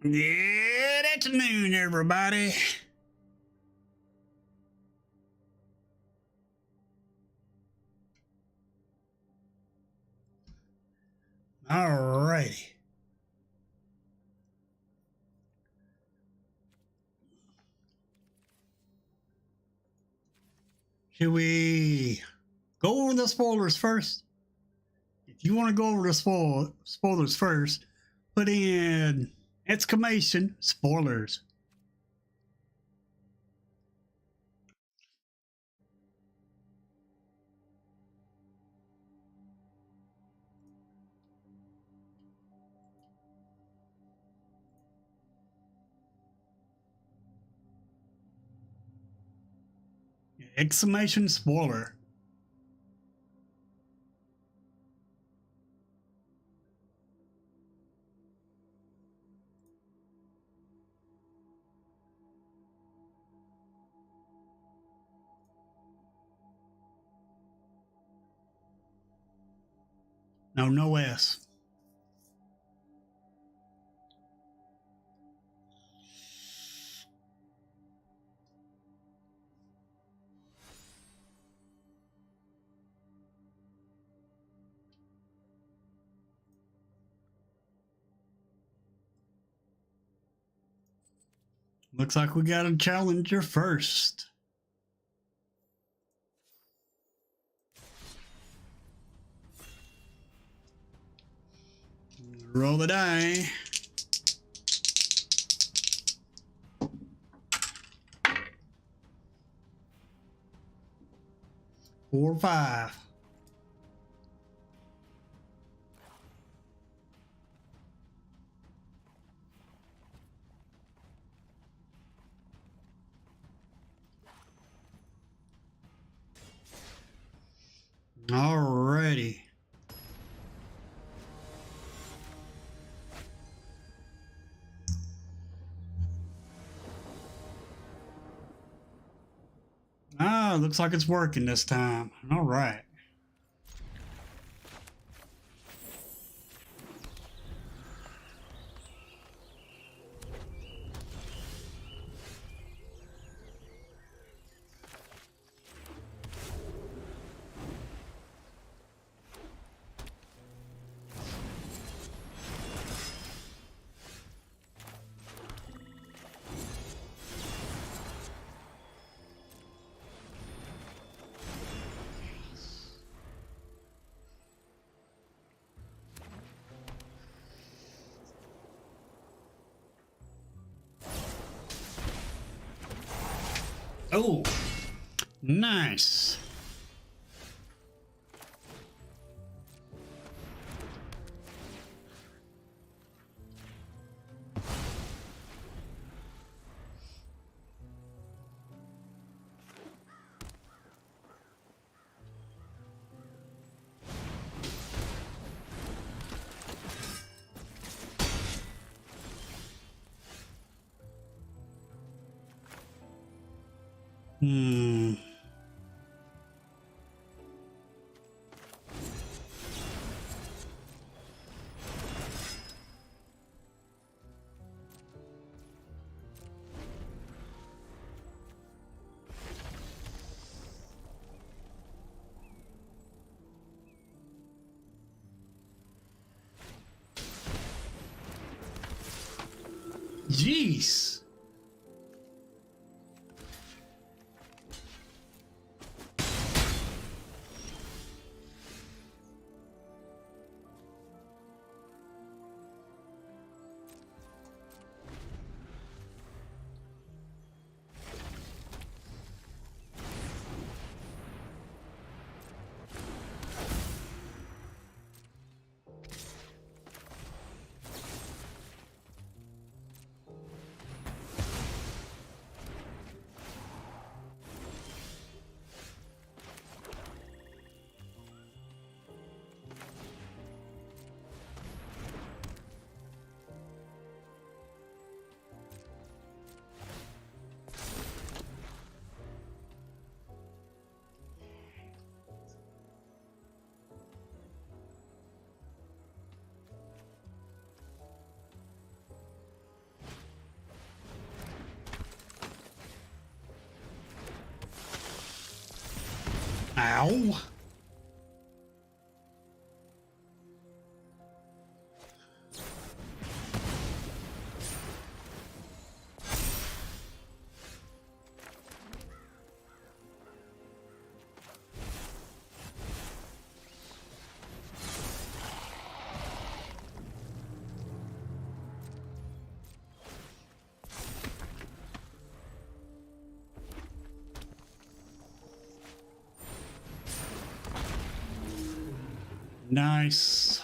Good afternoon, everybody. All righty. Should we go over the spoilers first? If you want to go over the spoilers first, put in exclamation spoilers. Exclamation spoiler. No S. Looks like we got a challenger first. Roll the die. Four, five. Alrighty. Looks like it's working this time. All right. Oh, nice. Hmm. Jeez. Ow. Nice.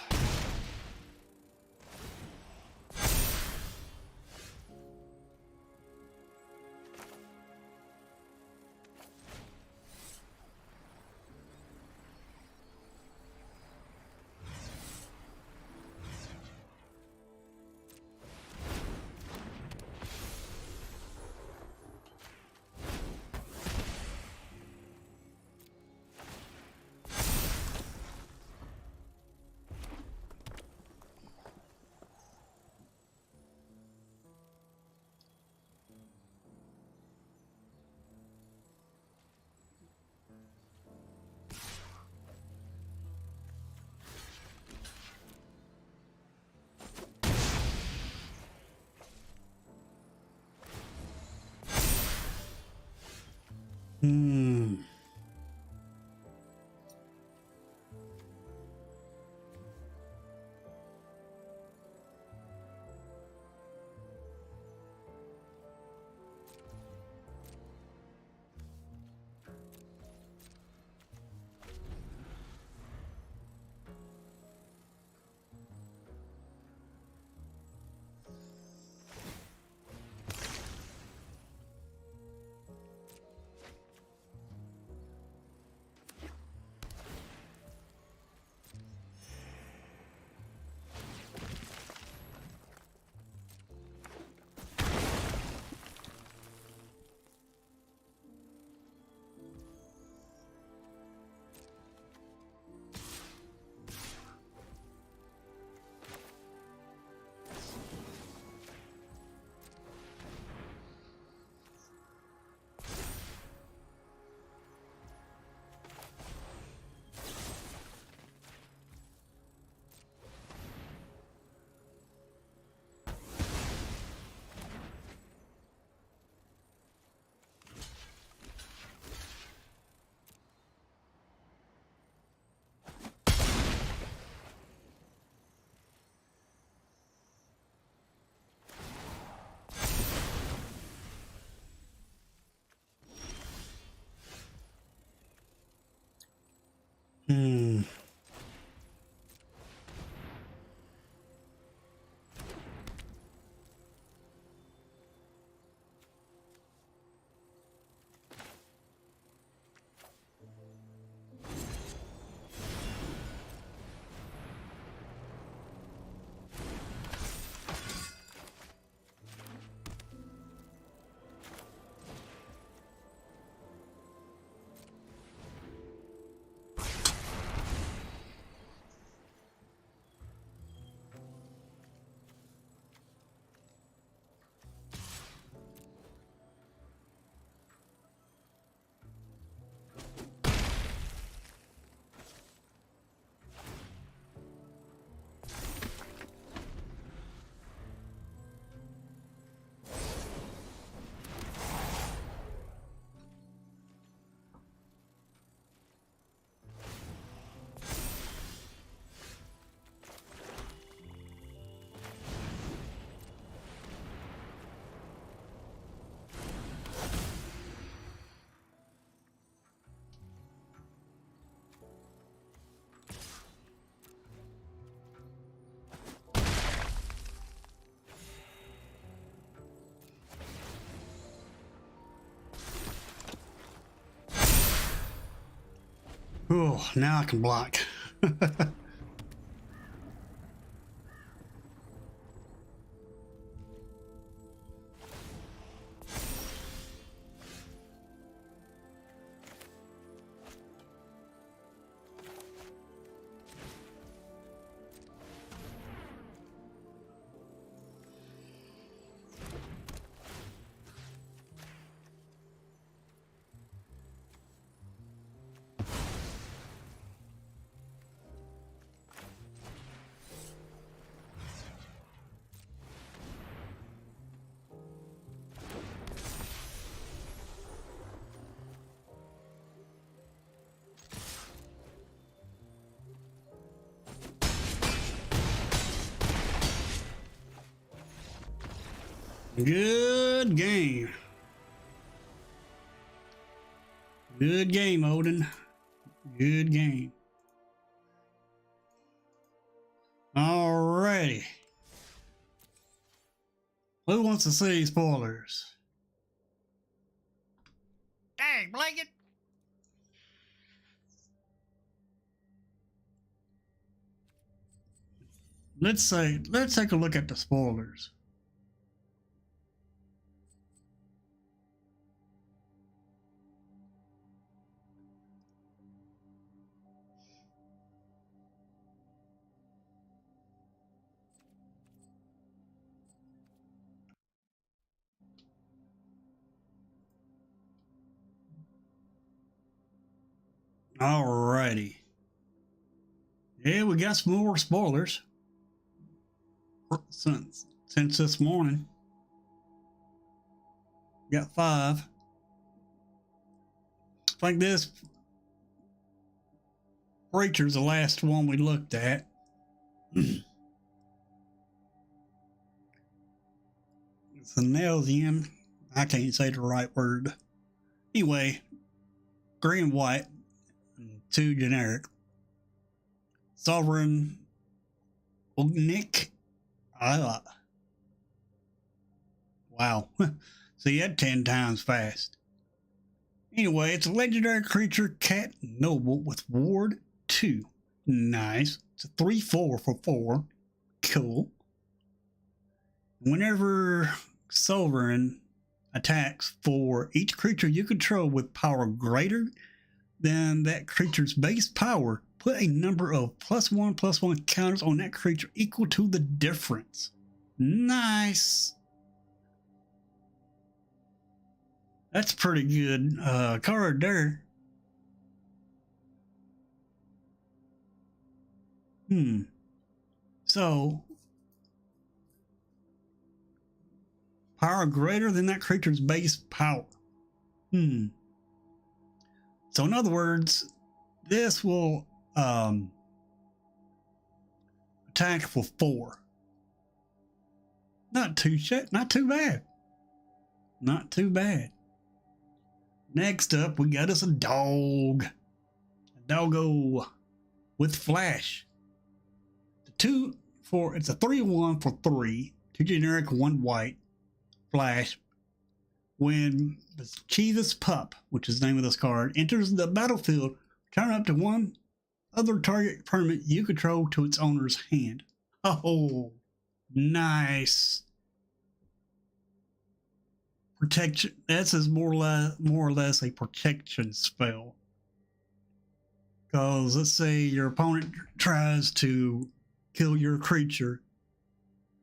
Hmm. Hmm. Oh, now I can block. Good game. Good game, Odin. Good game. Alrighty. Who wants to see spoilers? Dang, blanket. Let's take a look at the spoilers. Alrighty. Yeah, we got some more spoilers since this morning. Got 5. I think this Preacher's the last one we looked at. It's a Nelsian. I can't say the right word. Anyway, green and white, and 2 generic. Sovereign Ognik. Wow. See that 10 times fast. Anyway, it's a legendary creature, cat noble with ward 2. Nice. It's a 3/4 for 4. Cool. Whenever Sovereign attacks for each creature you control with power greater than that creature's base power, put a number of +1/+1 counters on that creature equal to the difference. Nice. That's pretty good card there. So, power greater than that creature's base power. So in other words, this will attack for 4. Not too bad. Not too bad. Next up, we got us a dog. A doggo with flash. It's a 3/1 for 3. 2 generic, 1 white. Flash. When the Chivas Pup, which is the name of this card, enters the battlefield, turn up to 1 other target permanent you control to its owner's hand. Oh, nice. Protection. This is more or less a protection spell. Because let's say your opponent tries to kill your creature,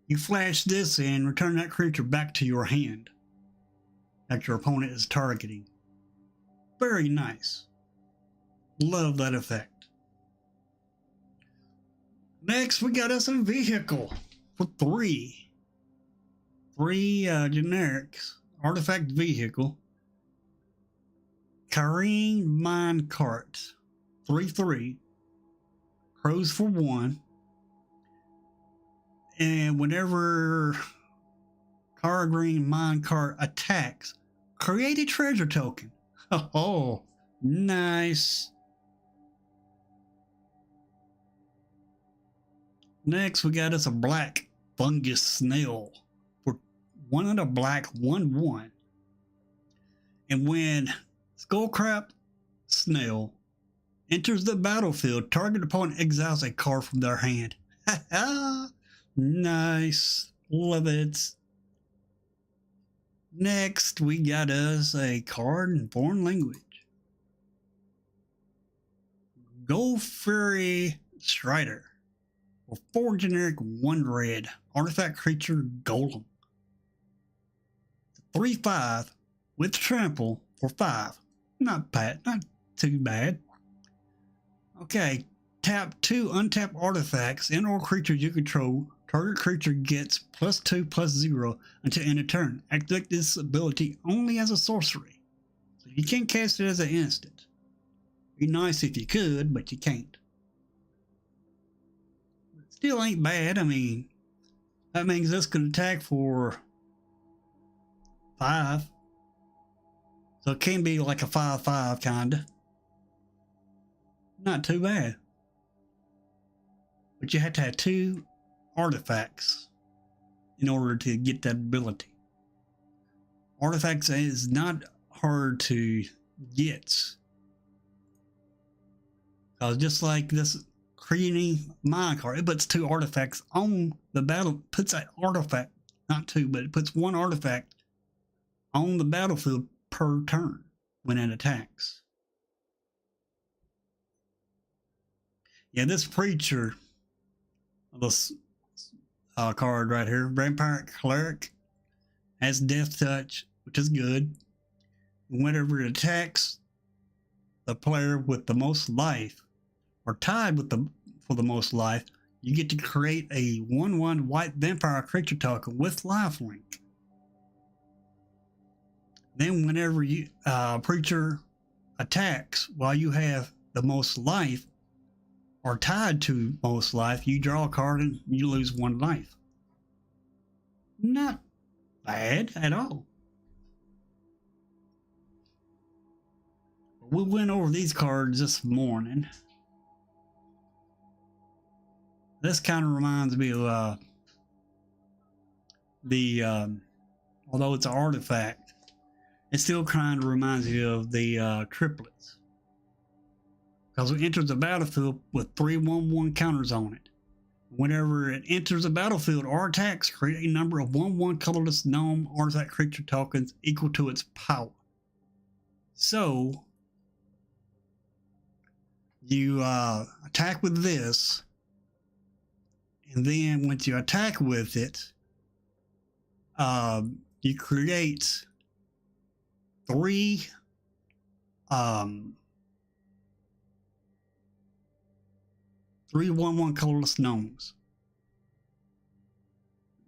you flash this in, return that creature back to your hand that your opponent is targeting. Very nice. Love that effect. Next, we got us a vehicle for 3. 3 generics. Artifact vehicle. Carrying Minecart. 3/3. Crows for 1. And whenever Cargreen Minecart attacks, create a treasure token. Oh, nice. Next, we got us a black fungus snail for 1 of the black 1/1. And when Skullcrap Snail enters the battlefield, target opponent exiles a card from their hand. Nice. Love it. Next, we got us a card in foreign language. Gold Fairy Strider. For 4 generic, 1 red. Artifact creature Golem. 3/5 with trample for 5. Not bad. Not too bad. Okay. Tap 2 untap artifacts and or creatures you control. Target creature gets +2/+0 until end of turn. Activate this ability only as a sorcery. So you can't cast it as an instant. Be nice if you could, but you can't. Still ain't bad. I mean, that means this could attack for 5. So it can be like a 5/5 kinda. Not too bad. But you have to have 2 artifacts in order to get that ability. Artifacts is not hard to get. Just like this creating minecart, it puts 2 artifacts on the battle, puts an artifact, not 2, but it puts 1 artifact on the battlefield per turn when it attacks. Yeah, this preacher, this card right here, Vampire Cleric, has Death Touch, which is good. Whenever it attacks the player with the most life, or tied with for the most life, you get to create a 1/1 white vampire creature token with lifelink. Then whenever you preacher attacks while you have the most life or tied to most life, you draw a card and you lose 1 life. Not bad at all. We went over these cards this morning. This kind of reminds me of although it's an artifact, it still kind of reminds me of the triplets. Because it enters the battlefield with 3/1/1 counters on it. Whenever it enters the battlefield or attacks, create a number of 1/1 colorless gnome artifact creature tokens equal to its power. So you attack with this, and then once you attack with it, you create 3 3/1/1 colorless gnomes.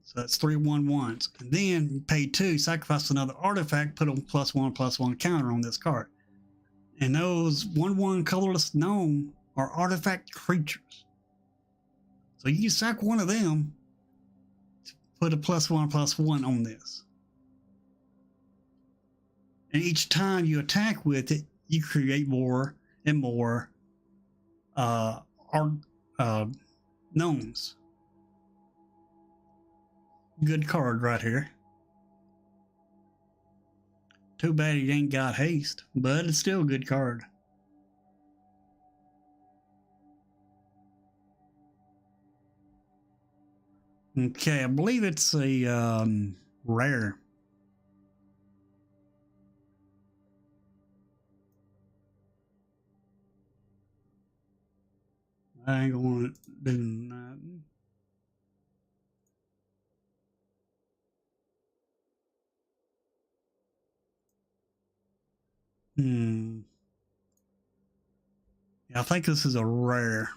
So that's 3/1/1s. And then you pay 2, sacrifice another artifact, put a +1/+1 counter on this card. And those 1/1 colorless gnome are artifact creatures. So you sack one of them to put a +1/+1 on this. And each time you attack with it, you create more and more gnomes. Good card right here. Too bad it ain't got haste, but it's still a good card. Okay, I believe it's a rare. I ain't gonna do nothing. Yeah, I think this is a rare.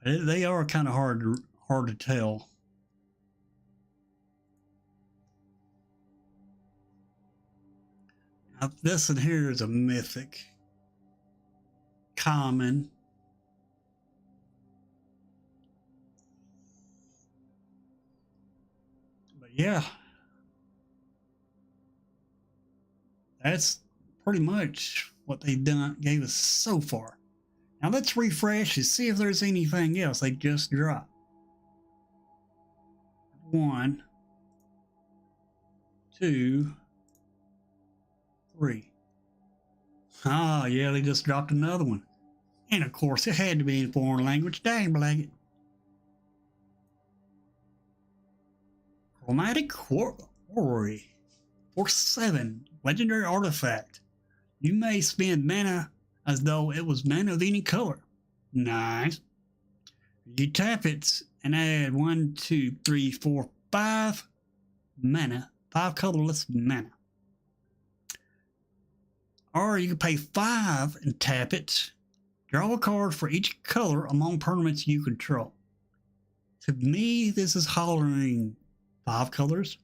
They are kind of hard to tell. Now, this in here is a mythic, common. But yeah, that's pretty much what they've gave us so far. Now let's refresh and see if there's anything else they just dropped. 1, 2, 3. Ah, yeah, they just dropped another one. And of course, it had to be in foreign language. Dang, blanket. Chromatic Quarry. For 7. Legendary artifact. You may spend mana as though it was mana of any color. Nice. You tap it and add 1, 2, 3, 4, 5 mana. 5 colorless mana. Or you can pay 5 and tap it. Draw a card for each color among permanents you control. To me, this is hollering 5 colors.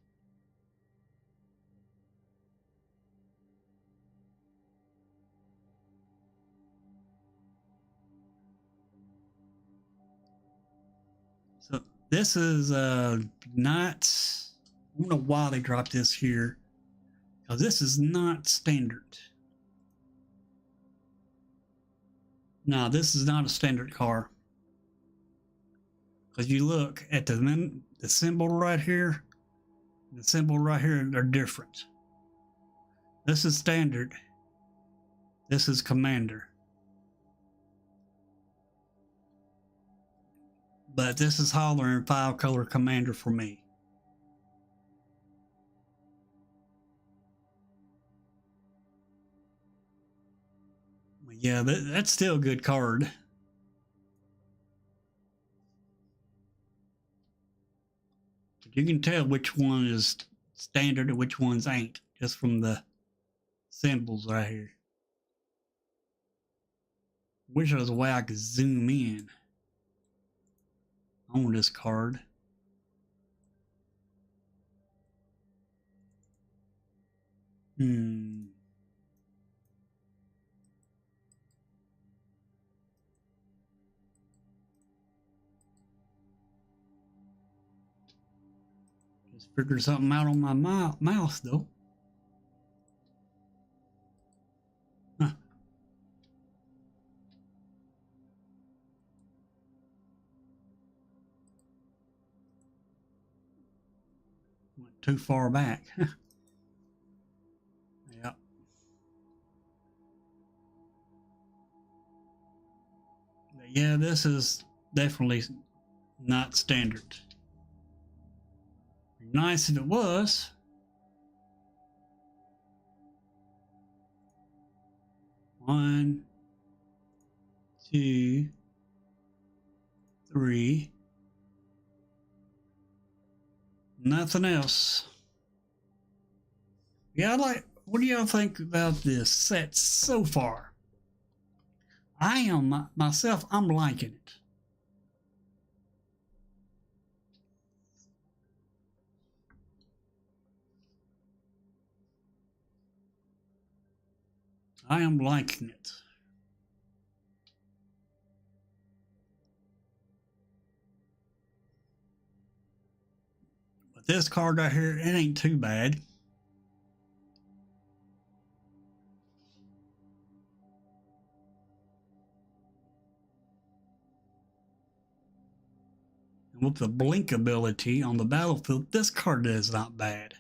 So this is not, I don't know why they dropped this here, because this is not standard. No, this is not a standard car. Because you look at the symbol right here, the symbol right here, they're different. This is standard. This is commander. But this is hollering 5-color commander for me. Yeah, that's still a good card. But you can tell which one is standard and which ones ain't, just from the symbols right here. Wish there was a way I could zoom in on this card. Just figured something out on my mouse though. Huh. Went too far back. Yep. Yeah, this is definitely not standard. Nice if it was. One, two, three. Nothing else. Yeah, what do y'all think about this set so far? I am myself, I'm liking it. I am liking it. But this card right here, it ain't too bad. And with the blink ability on the battlefield, this card is not bad.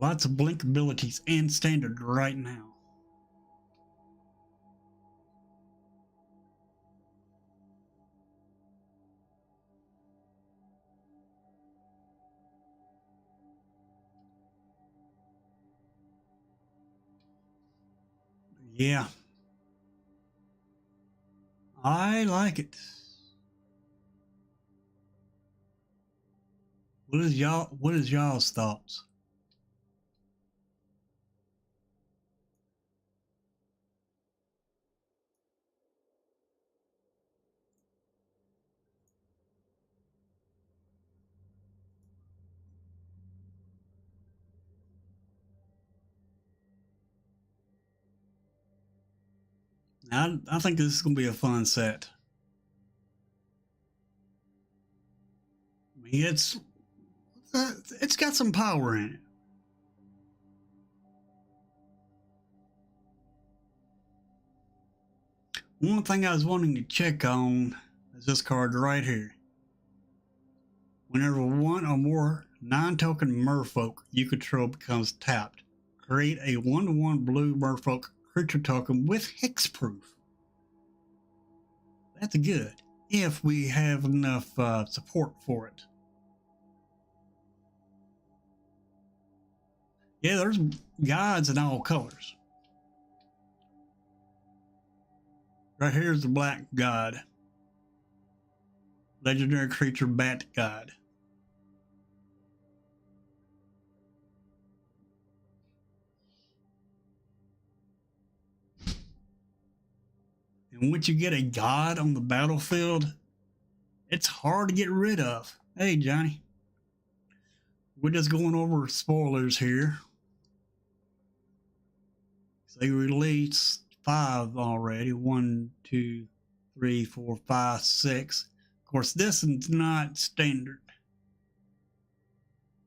Lots of blink abilities and standard right now. Yeah. I like it. What is y'all's thoughts? I think this is going to be a fun set. I mean, it's got some power in it. One thing I was wanting to check on is this card right here. Whenever one or more non-token merfolk you control becomes tapped, create a 1/1 blue merfolk creature token with hexproof. That's good, if we have enough support for it. Yeah, there's gods in all colors. Right here's the black god. Legendary creature bat god. And once you get a god on the battlefield, it's hard to get rid of. Hey, Johnny. We're just going over spoilers here. They released 5 already. 1, 2, 3, 4, 5, 6. Of course, this is not standard.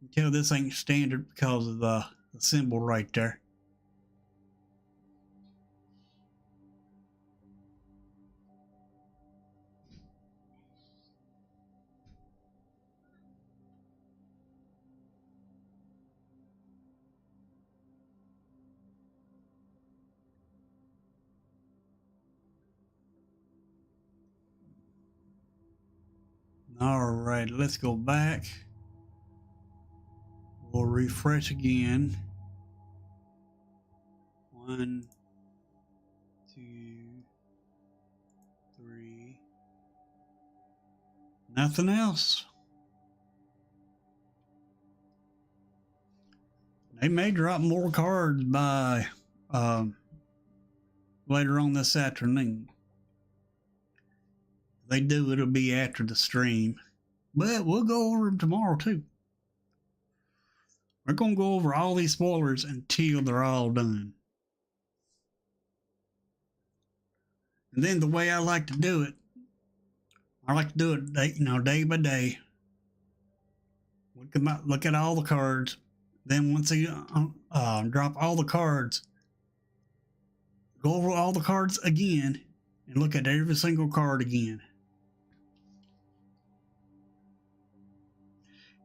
You can tell this ain't standard because of the symbol right there. All right, let's go back. We'll refresh again. 1, 2, 3. Nothing else. They may drop more cards by later on this afternoon. If they do, it'll be after the stream. But we'll go over them tomorrow too. We're going to go over all these spoilers until they're all done. And then the way I like to do it, I like to do it day by day. Look at all the cards. Then once you drop all the cards, go over all the cards again and look at every single card again.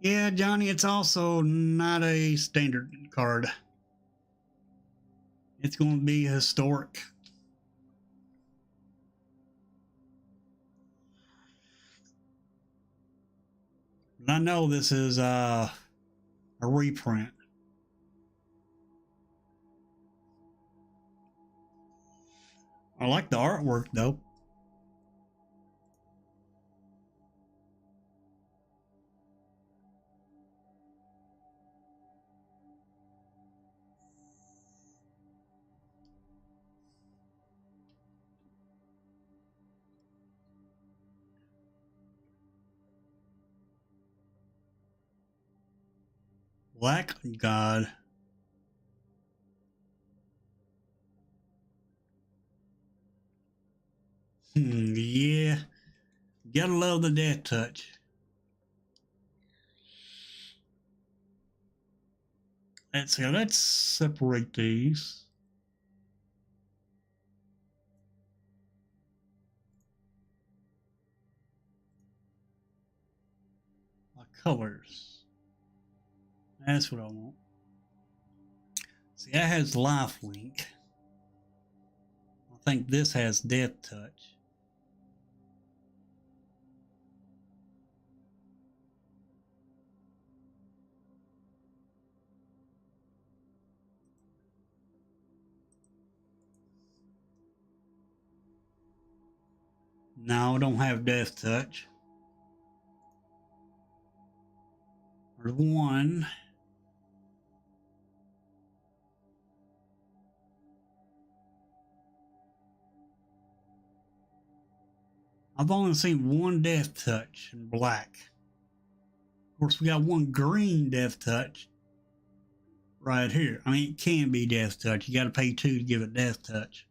Yeah, Johnny, it's also not a standard card. It's going to be historic. And I know this is a reprint. I like the artwork though. Black God. Yeah. Gotta love the death touch. Let's see. Let's separate these. My colors. That's what I want. See, that has life link. I think this has death touch. No, I don't have death touch. There's one. I've only seen one death touch in black. Of course, we got one green death touch right here. I mean, it can be death touch. You got to pay 2 to give it death touch.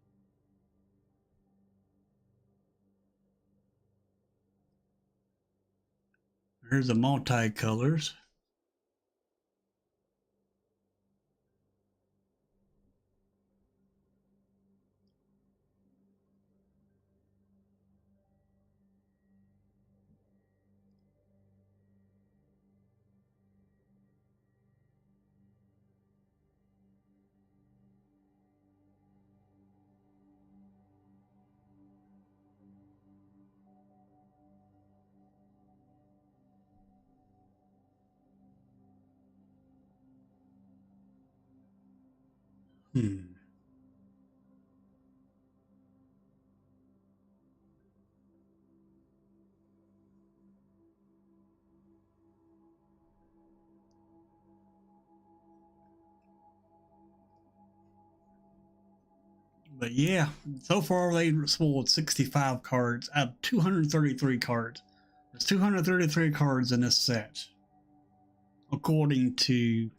Here's the multicolors. But yeah, so far they spoiled 65 cards out of 233 cards. There's 233 cards in this set, according to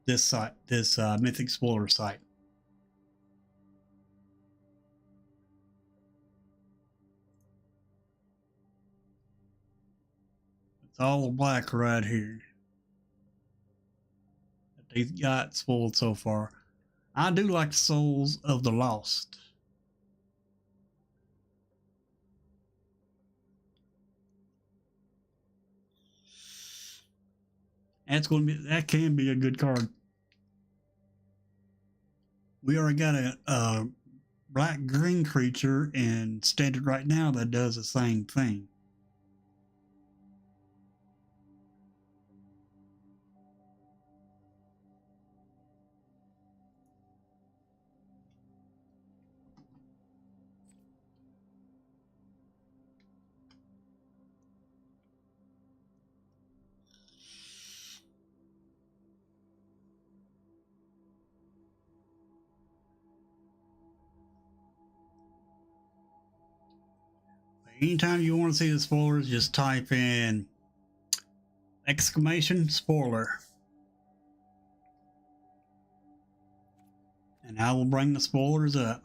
this site, this Mythic Spoiler site. all the black right here that they got spoiled so far. I do like the Souls of the Lost. That can be a good card. We already got a black green creature in standard right now that does the same thing. Anytime you want to see the spoilers, just type in exclamation spoiler. And I will bring the spoilers up.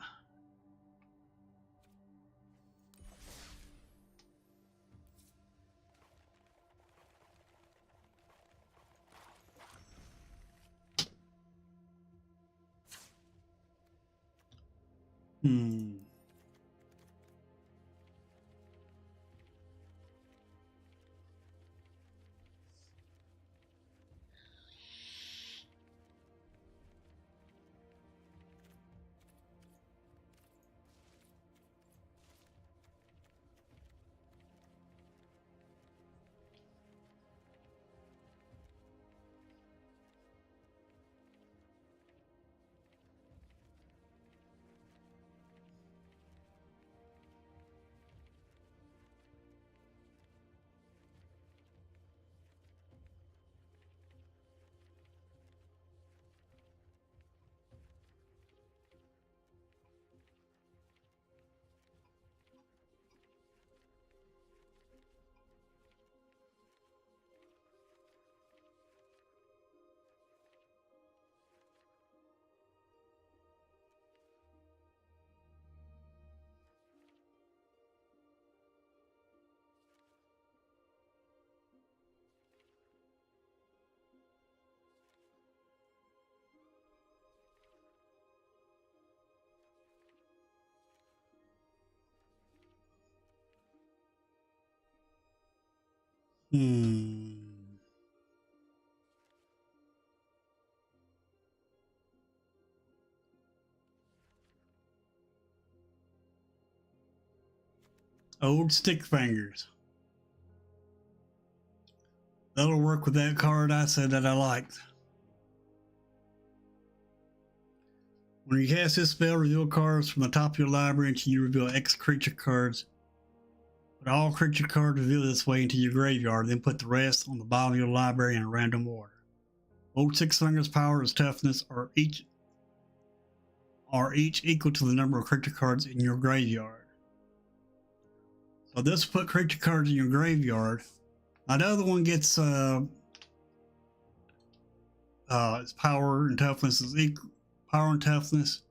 Old stick fingers. That'll work with that card I said that I liked. When you cast this spell, reveal cards from the top of your library until you reveal X creature cards. Put all creature cards revealed this way into your graveyard, then put the rest on the bottom of your library in a random order. Old Six Fingers' power is toughness are each equal to the number of creature cards in your graveyard. So this will put creature cards in your graveyard. Now the other one gets its power and toughness is equal. Power and toughness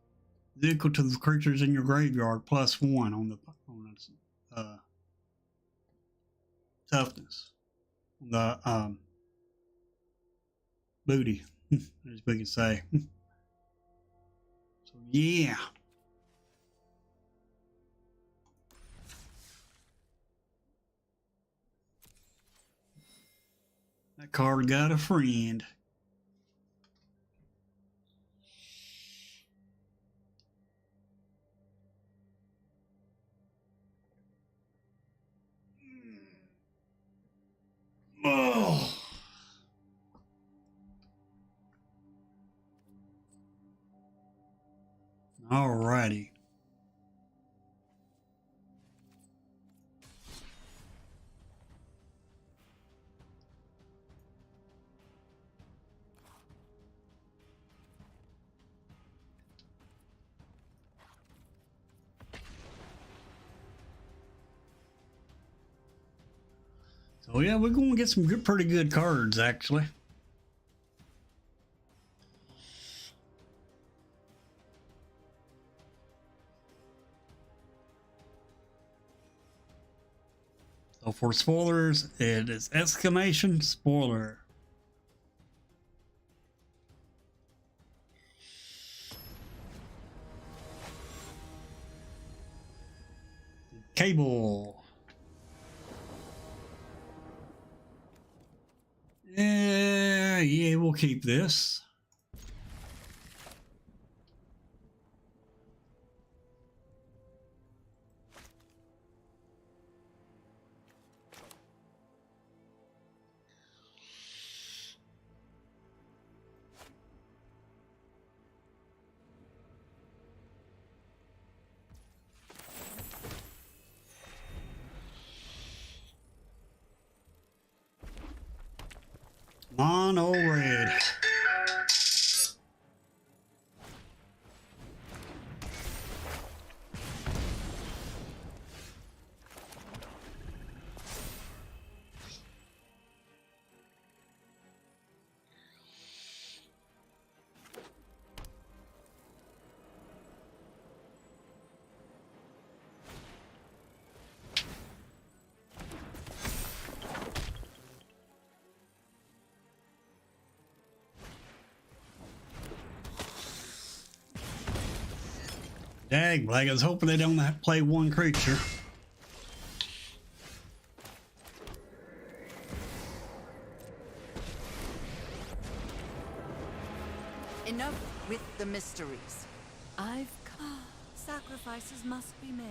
is equal to the creatures in your graveyard plus 1 on the toughness. The booty, as we can say. So yeah. That card got a friend. Oh. Alrighty. So yeah, we're going to get some pretty good cards, actually. So for spoilers, it is exclamation spoiler. Cable. Yeah, we'll keep this. Mono red. Dag, like I was hoping they don't have to play one creature. Enough with the mysteries. I've come. Sacrifices must be made.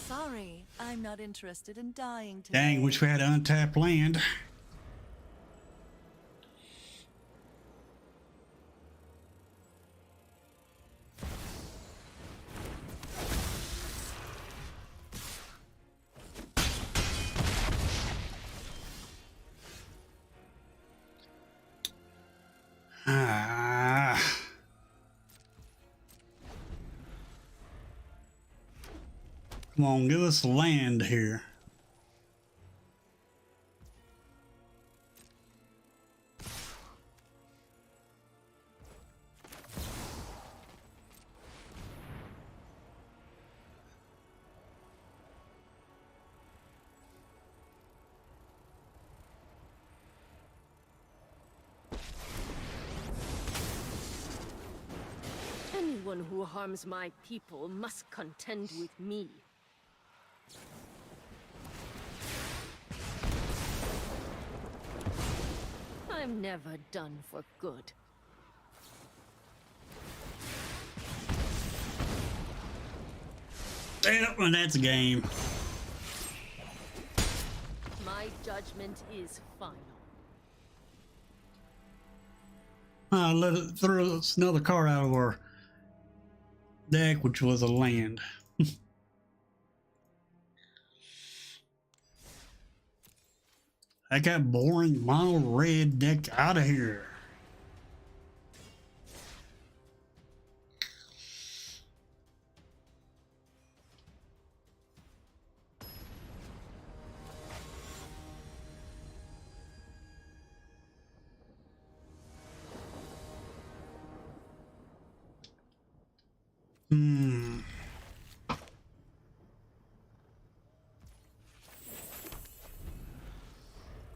Sorry, I'm not interested in dying today. Dang, wish we had untapped land. Ah. Come on, give us land here. Anyone who harms my people must contend with me. I'm never done for good. Yep, and that's a game. My judgment is final. Let it throw us another card out of our deck, which was a land. I got boring mono red deck out of here.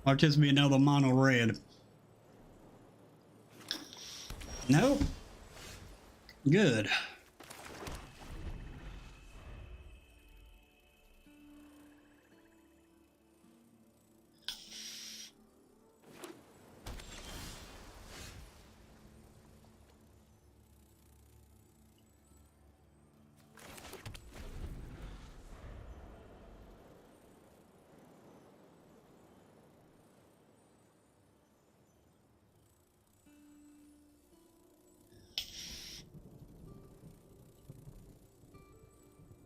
Might just be another mono red. Nope. Good.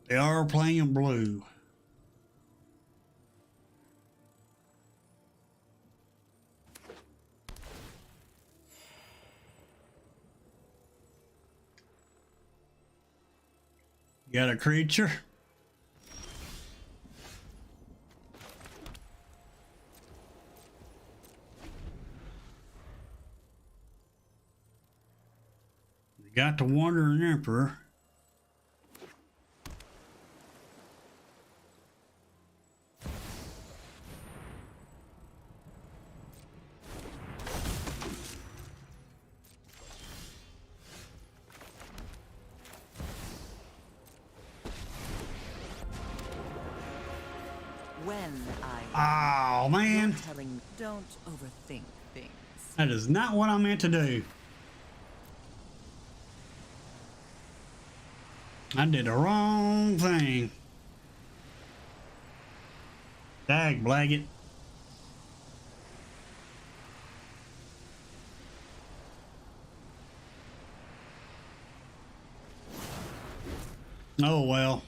They are playing blue. Got a creature. We got the Wandering Emperor. When I Oh man, you're telling me, don't overthink things. that is not what I meant to do. I did the wrong thing. Dag blaggit. Oh well.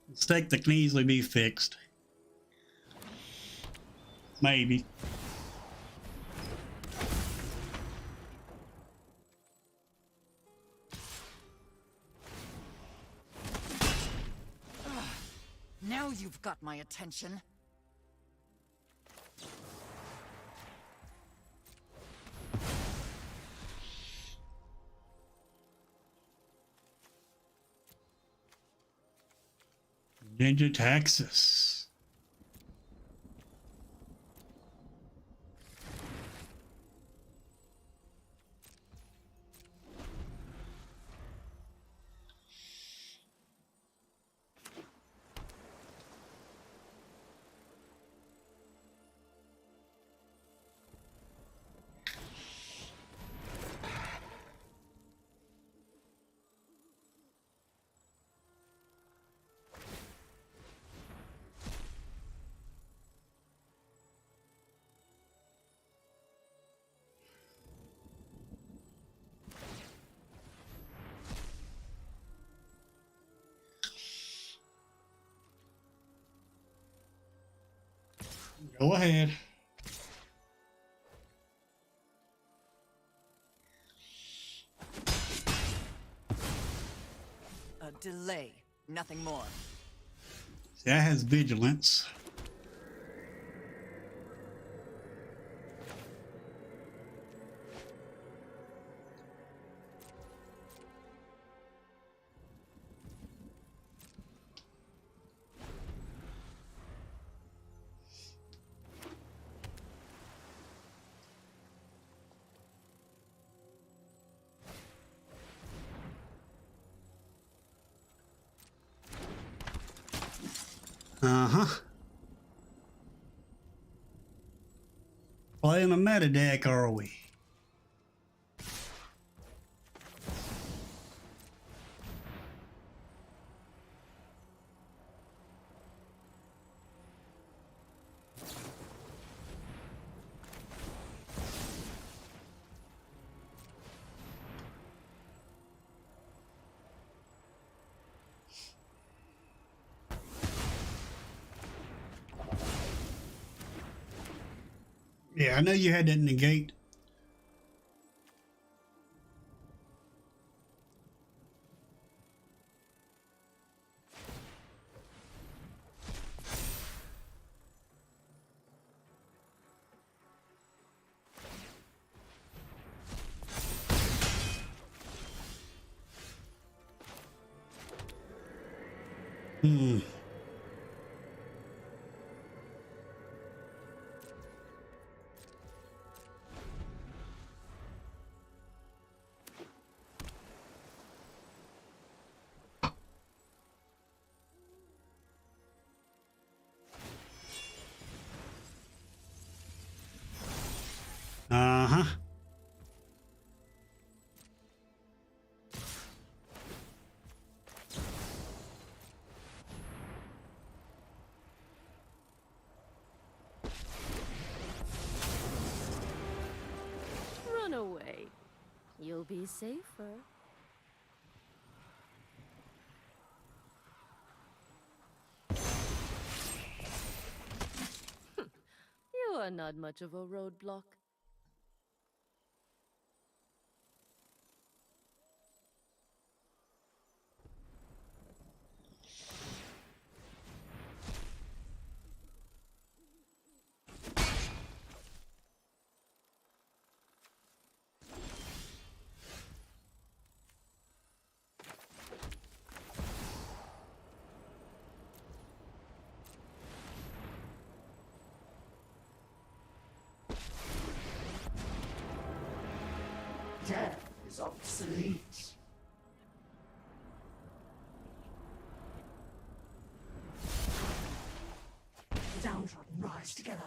Mistake that can easily be fixed. Maybe. Now you've got my attention. Ninja Texas. Go ahead. A delay, nothing more. See, that has vigilance. Uh-huh. Playing a meta deck, are we? Yeah, I know you had that negate. Hmm. Uh-huh. Run away. You'll be safer. You're not much of a roadblock. Death is obsolete. The downtrodden rise together.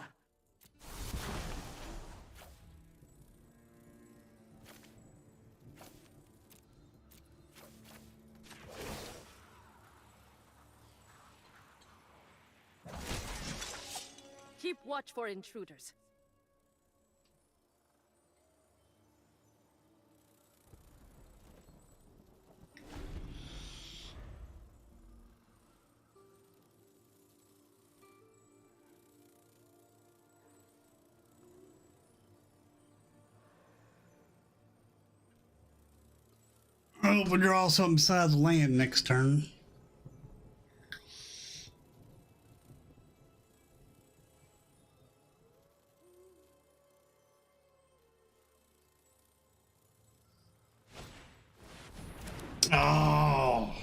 Keep watch for intruders. I hope we draw something beside the land next turn. Oh,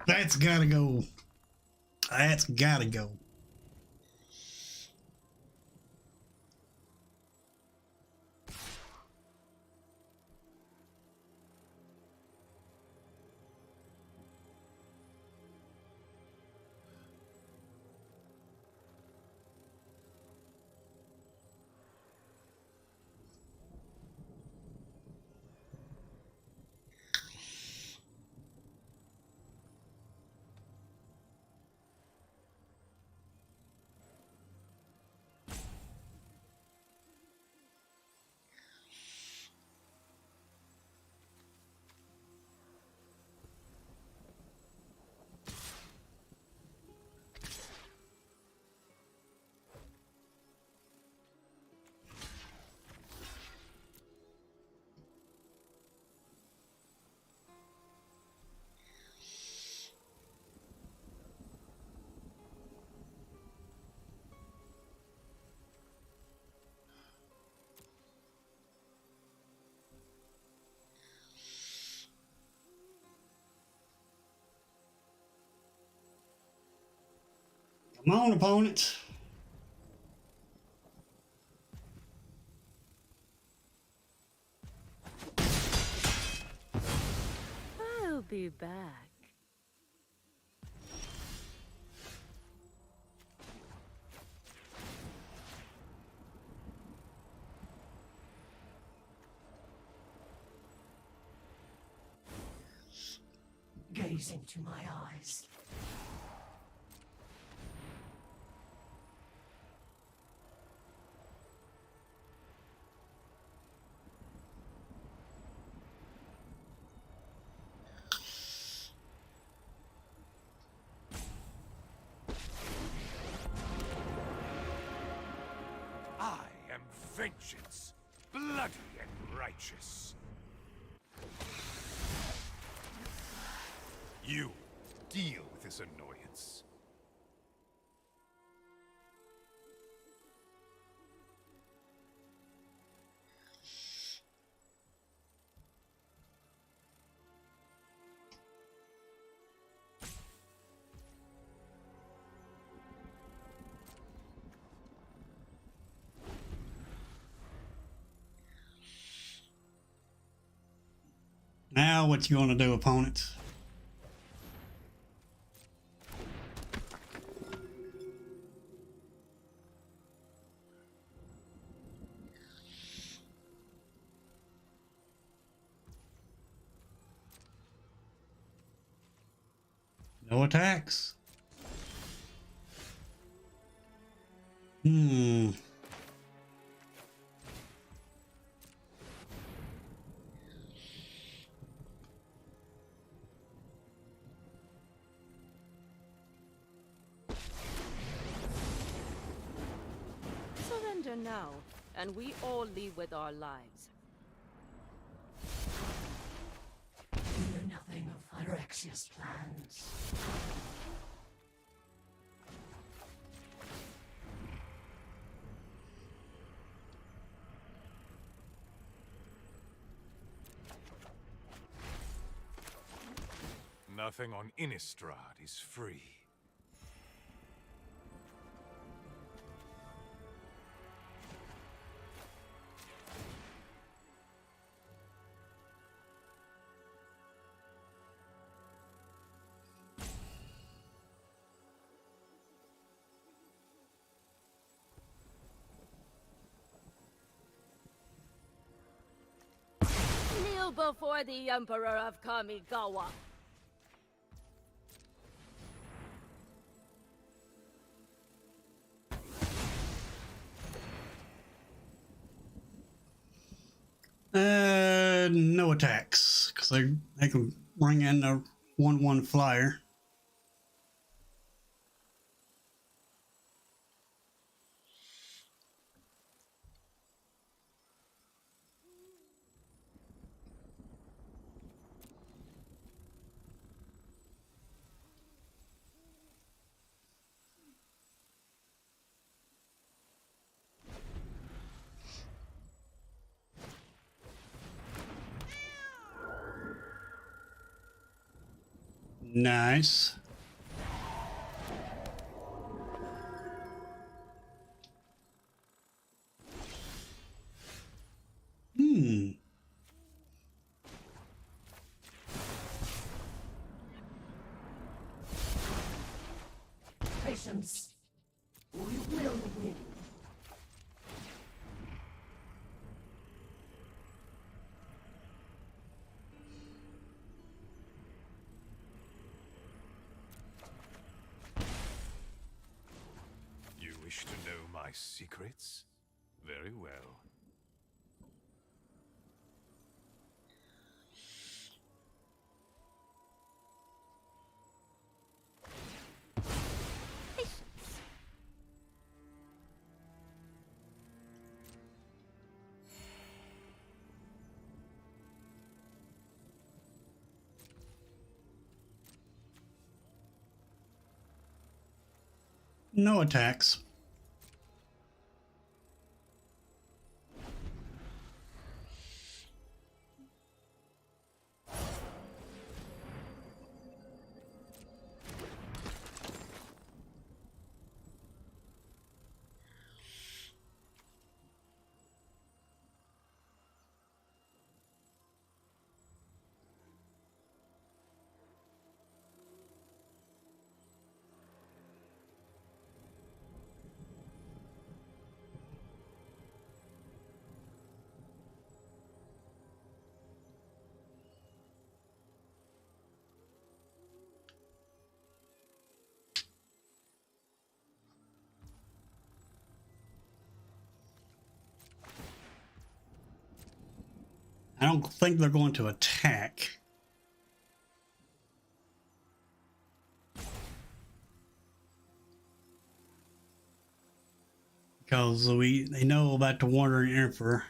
that's gotta go. That's gotta go. Come on, opponents. I'll be back. Gaze into my eyes. I am vengeance, bloody and righteous. You deal with this annoyance. Now what you want to do, opponents? No attacks. Surrender here now, and we all leave with our lives. You know nothing of Hyrexia's plans. Nothing on Innistrad is free. Kneel before the Emperor of Kamigawa. No attacks, because they can bring in a 1/1 flyer. Nice. Patience. We will win. You wish to know my secrets? Very well. No attacks. I don't think they're going to attack. Because they know about the Wandering Emperor.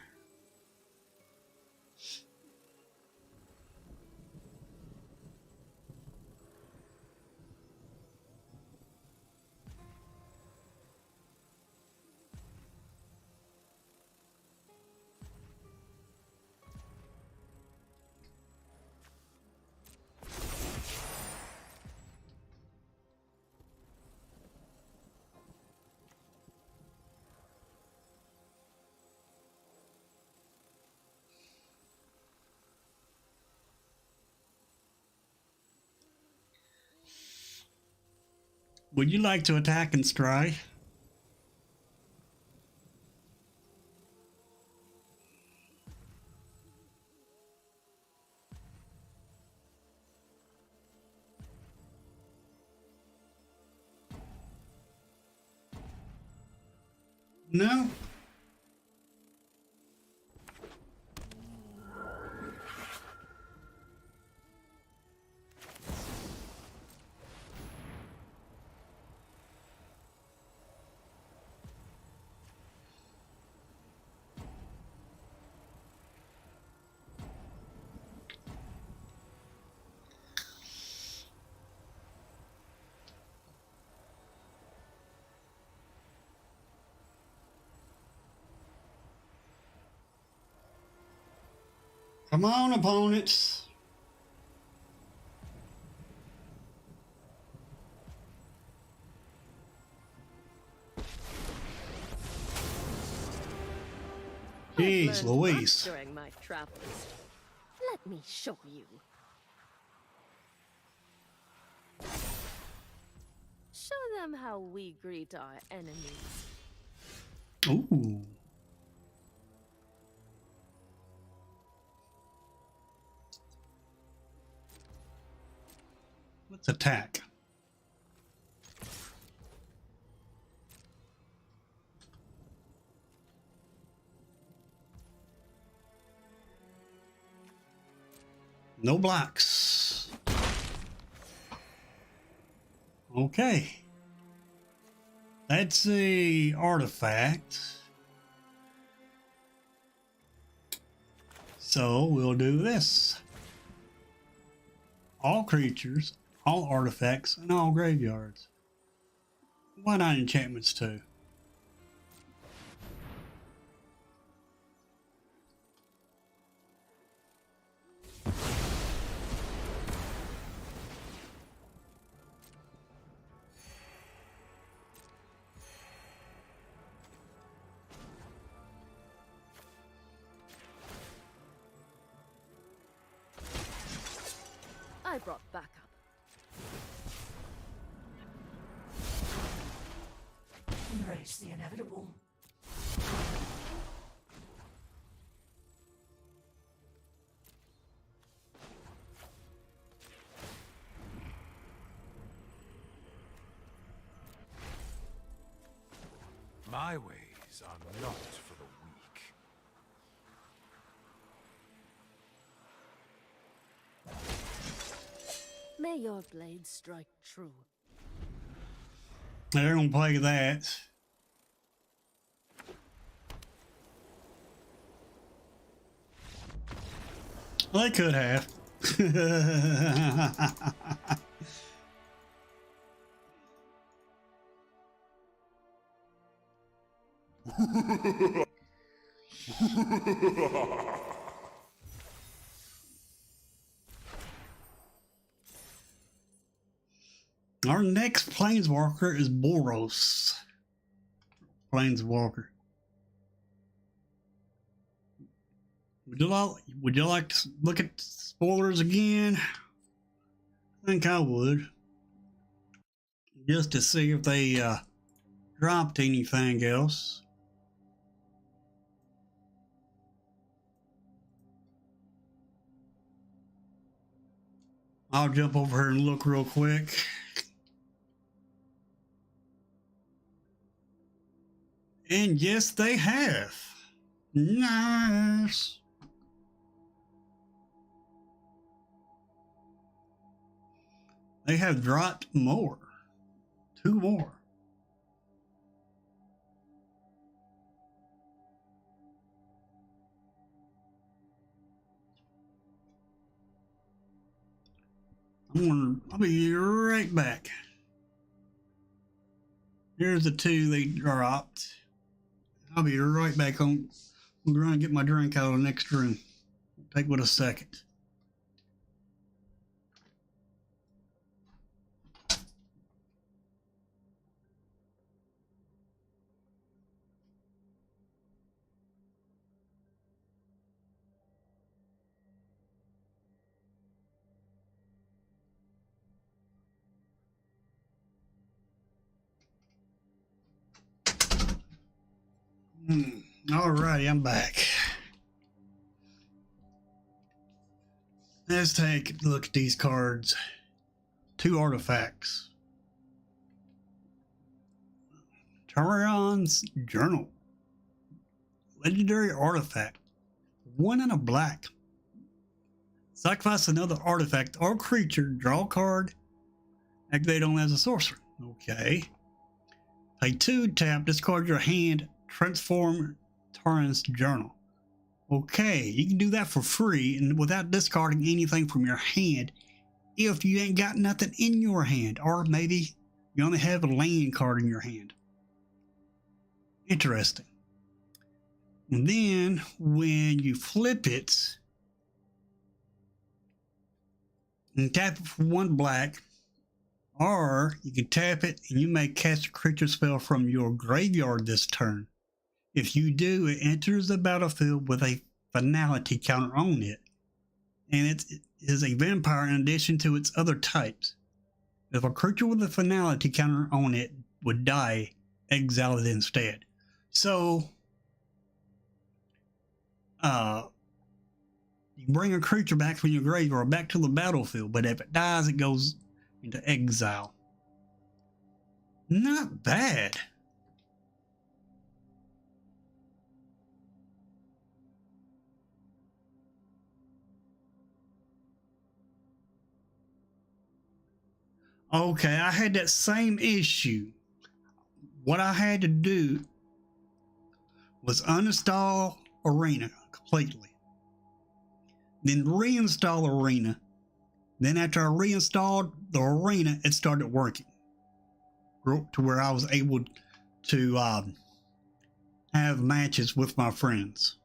Would you like to attack and strike? No? Come on, opponents. I've Jeez learned Louise. much during my travels. Let me show you. Show them how we greet our enemies. Ooh. Let's attack. No blocks. Okay. That's a artifact. So we'll do this. All creatures, all artifacts, and all graveyards. Why not enchantments too? I brought backup. Embrace the inevitable. My ways are not for the weak. May your blade strike true. They're gonna play that. Well, they could have. Our next planeswalker is Boros. Planeswalker. Would you like to look at spoilers again? I think I would. Just to see if they dropped anything else. I'll jump over here and look real quick. And yes, they have. Nice. They have dropped more. 2 more. I'll be right back. Here's the 2 they dropped. I'll be right back home. I'm going to get my drink out of the next room. Take but a second. Alrighty, I'm back. Let's take a look at these cards. 2 artifacts. Tyrion's Journal. Legendary artifact. 1 and a black. Sacrifice another artifact or creature. Draw a card. Activate only as a sorcerer. Okay. Pay 2, tap, discard your hand. Transform Tyrion's Journal. Okay, you can do that for free and without discarding anything from your hand if you ain't got nothing in your hand, or maybe you only have a land card in your hand. Interesting. And then when you flip it, and tap it for 1 black, or you can tap it and you may cast a creature spell from your graveyard this turn. If you do, it enters the battlefield with a finality counter on it, and it is a vampire in addition to its other types. If a creature with a finality counter on it would die, exile it instead. So, you bring a creature back from your grave or back to the battlefield, but if it dies, it goes into exile. Not bad. Okay, I had that same issue. What I had to do was uninstall Arena completely, then reinstall Arena. Then after I reinstalled the Arena, it started working to where I was able to have matches with my friends.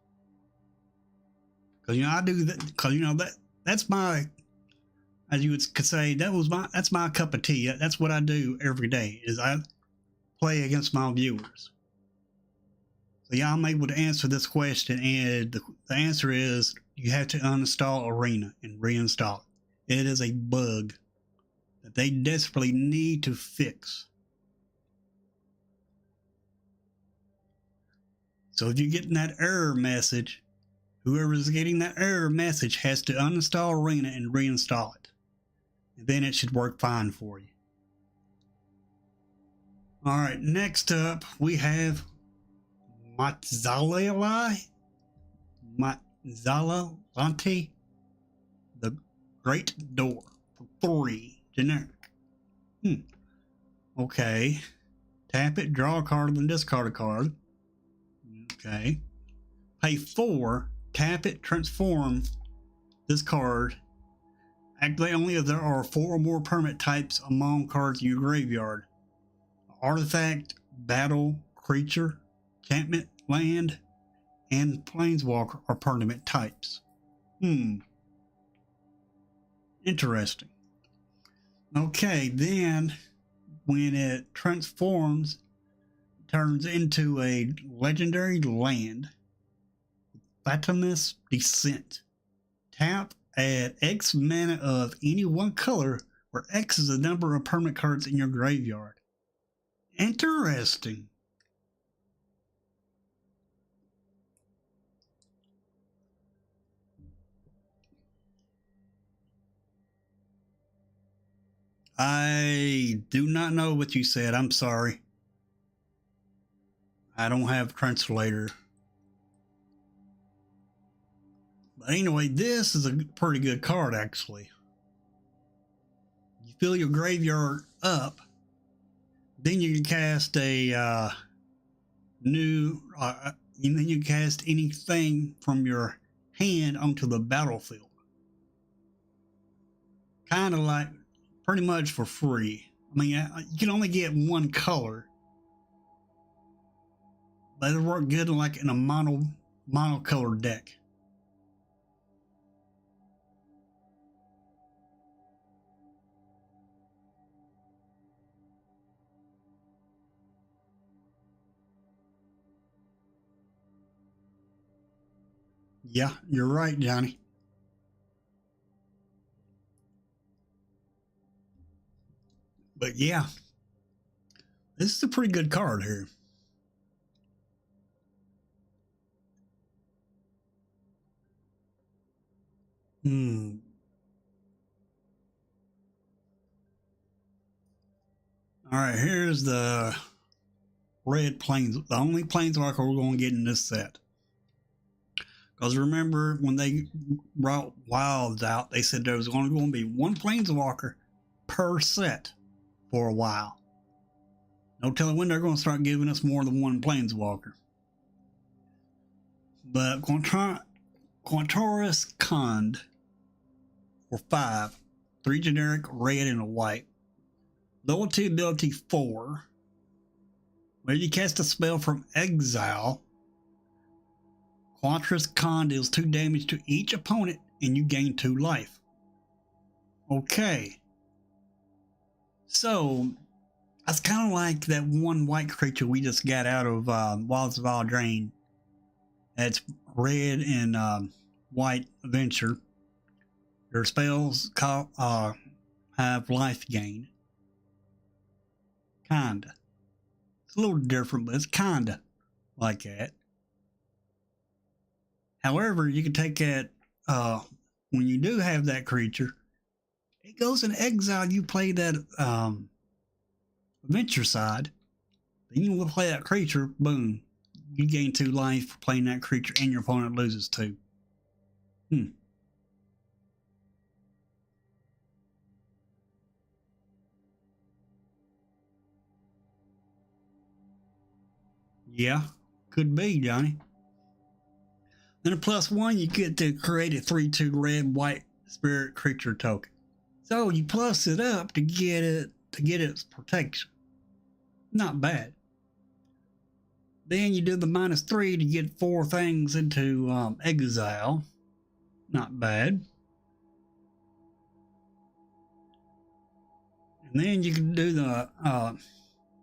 Because I do that. Because that's my, as you could say, that's my cup of tea. That's what I do every day. Is I play against my viewers. So yeah, I'm able to answer this question, and the answer is you have to uninstall Arena and reinstall it. It is a bug that they desperately need to fix. So if you're getting that error message, whoever is getting that error message has to uninstall Arena and reinstall it. And then it should work fine for you. Alright, next up we have Matzalali, the Great Door for 3 generic. Okay. Tap it, draw a card, then discard a card. Okay. Pay 4, tap it, transform this card. Activate only if there are 4 or more permanent types among cards in your graveyard. Artifact, battle, creature, enchantment, land, and planeswalker are permanent types. Interesting. Okay, then when it transforms, it turns into a legendary land, Fathomless Descent. Tap, add X mana of any one color, where X is the number of permanent cards in your graveyard. Interesting. I do not know what you said. I'm sorry. I don't have a translator. But anyway, this is a pretty good card, actually. You fill your graveyard up, then you can cast a then you cast anything from your hand onto the battlefield. Kind of like, pretty much for free. I mean, you can only get one color, but it'll work good like in a monocolored deck. Yeah, you're right, Johnny. But yeah, this is a pretty good card here. All right, here's the red plains. The only planeswalker we're going to get in this set. Because remember, when they brought Wilds out, they said there was only going to be one planeswalker per set for a while. No telling when they're going to start giving us more than one planeswalker. But Quantoris Khand for 5, 3 generic, red and a white. Loyalty ability 4. When you cast a spell from exile, Quantoris Khand deals 2 damage to each opponent and you gain 2 life. Okay. So that's kind of like that one white creature we just got out of Wilds of Eldraine. That's red and white adventure. Their spells have life gain. Kinda. It's a little different, but it's kinda like that. However, you can take that when you do have that creature, it goes in exile. You play that adventure side, then you will play that creature. Boom, you gain 2 life for playing that creature, and your opponent loses 2. Yeah, could be, Johnny. Then a +1, you get to create a 3/2 red white spirit creature token. So you plus it up to get its protection. Not bad. Then you do the -3 to get 4 things into exile. Not bad. And then you can do the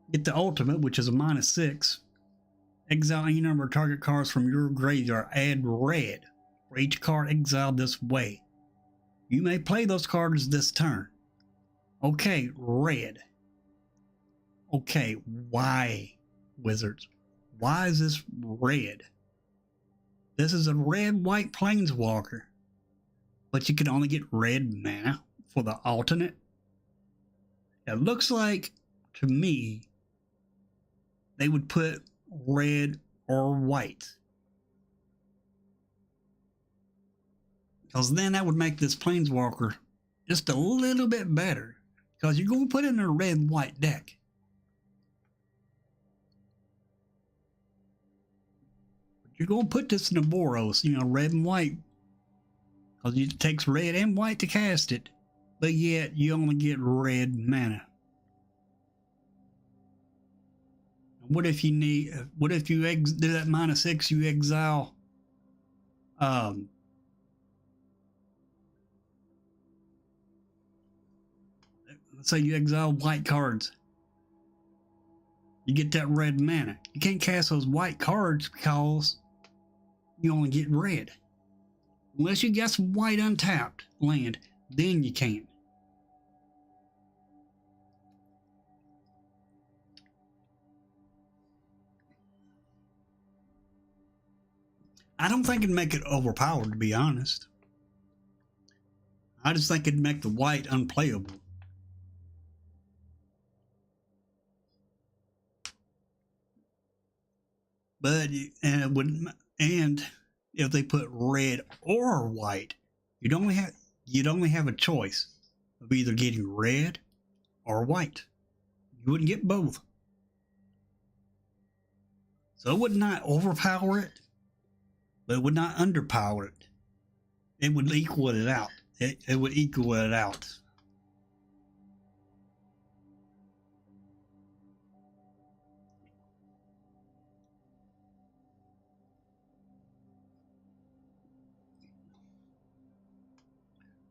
get the ultimate, which is a -6. Exile any number of target cards from your graveyard. Add red for each card exiled this way. You may play those cards this turn. Okay, red. Okay, why, Wizards? Why is this red? This is a red-white planeswalker, but you can only get red mana for the alternate. It looks like, to me, they would put red or white, because then that would make this planeswalker just a little bit better, because you're going to put it in a red-white deck. But you're going to put this in a Boros, red and white, because it takes red and white to cast it, but yet you only get red mana. What if you do that -6, you exile let's say you exile white cards. You get that red mana. You can't cast those white cards because you only get red. Unless you got some white untapped land, then you can. I don't think it'd make it overpowered, to be honest. I just think it'd make the white unplayable. But and if they put red or white, you'd only have a choice of either getting red or white. You wouldn't get both. So it would not overpower it, but it would not underpower it. It would equal it out. It would equal it out.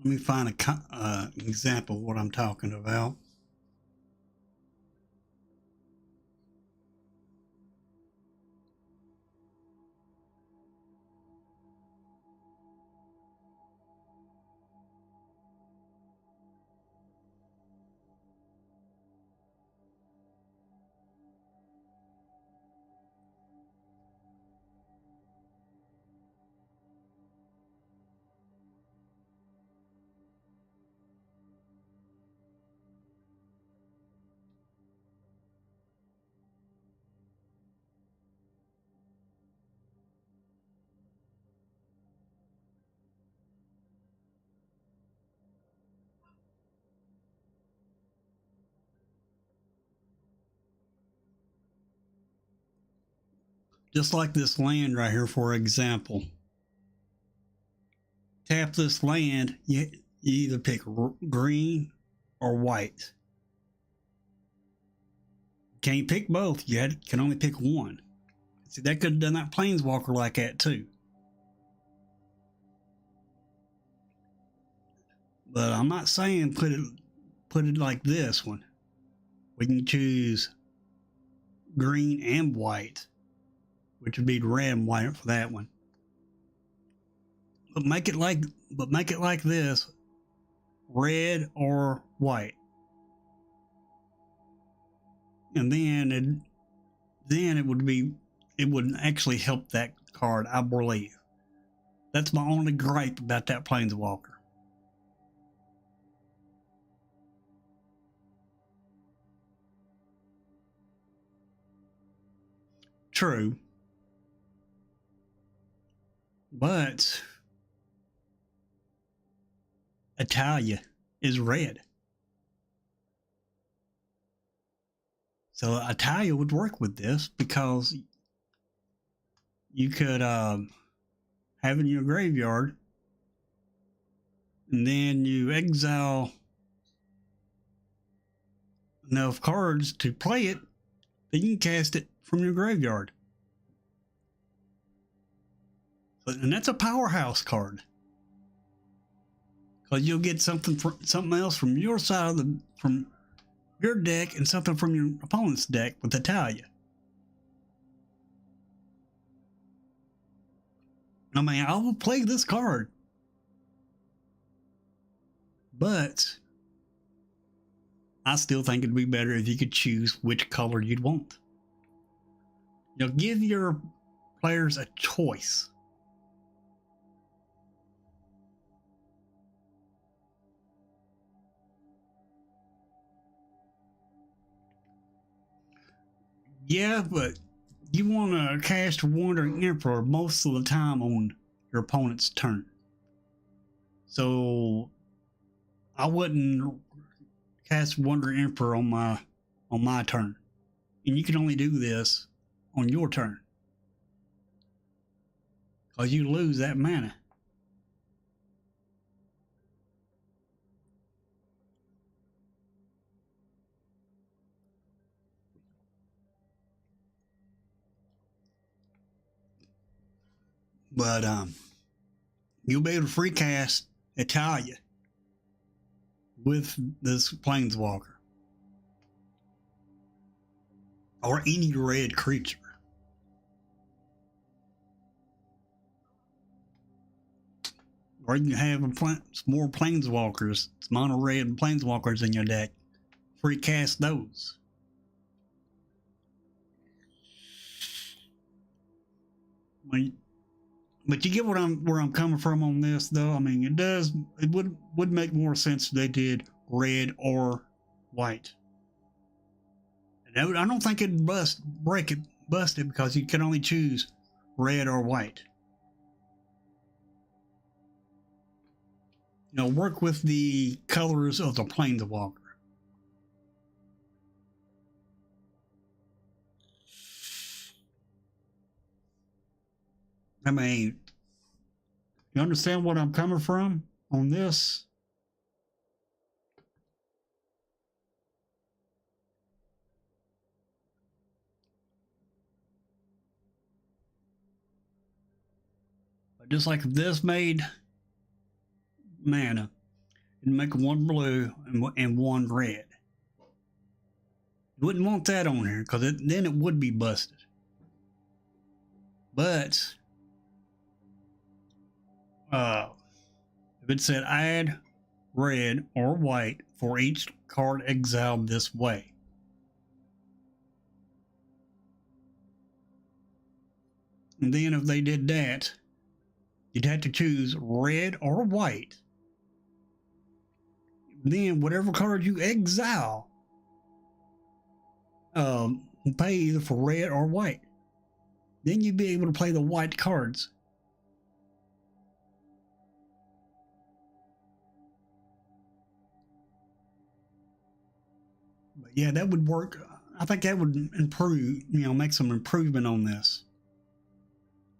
Let me find an example of what I'm talking about. Just like this land right here, for example. Tap this land, you either pick green or white. Can't pick both. You can only pick one. See, that could have done that planeswalker like that too. But I'm not saying put it like this one. We can choose green and white, which would be red and white for that one. But make it like this, red or white. And then it would actually help that card, I believe. That's my only gripe about that Planeswalker. True. But Italia is red. So Italia would work with this because you could have it in your graveyard and then you exile enough cards to play it, then you can cast it from your graveyard. And that's a powerhouse card. Because you'll get something else from your side of from your deck and something from your opponent's deck with Italia. I mean, I will play this card. But I still think it'd be better if you could choose which color you'd want. You know, give your players a choice. Yeah, but you want to cast Wandering Emperor most of the time on your opponent's turn. So I wouldn't cast Wandering Emperor on my turn. And you can only do this on your turn. Because you lose that mana. But you'll be able to free cast Italia with this Planeswalker. Or any red creature. Or you can have some more Planeswalkers, some mono red Planeswalkers in your deck. Free cast those. But you get where I'm coming from on this, though. I mean, it would make more sense if they did red or white. And I don't think it'd bust it because you can only choose red or white. You know, work with the colors of the Planeswalker. I mean, you understand what I'm coming from on this? Just like if this made mana, it'd make one blue and one red. You wouldn't want that on here because then it would be busted. But if it said add red or white for each card exiled this way, and then if they did that, you'd have to choose red or white. Then whatever card you exile, pay either for red or white. Then you'd be able to play the white cards. But yeah, that would work. I think that would improve, make some improvement on this.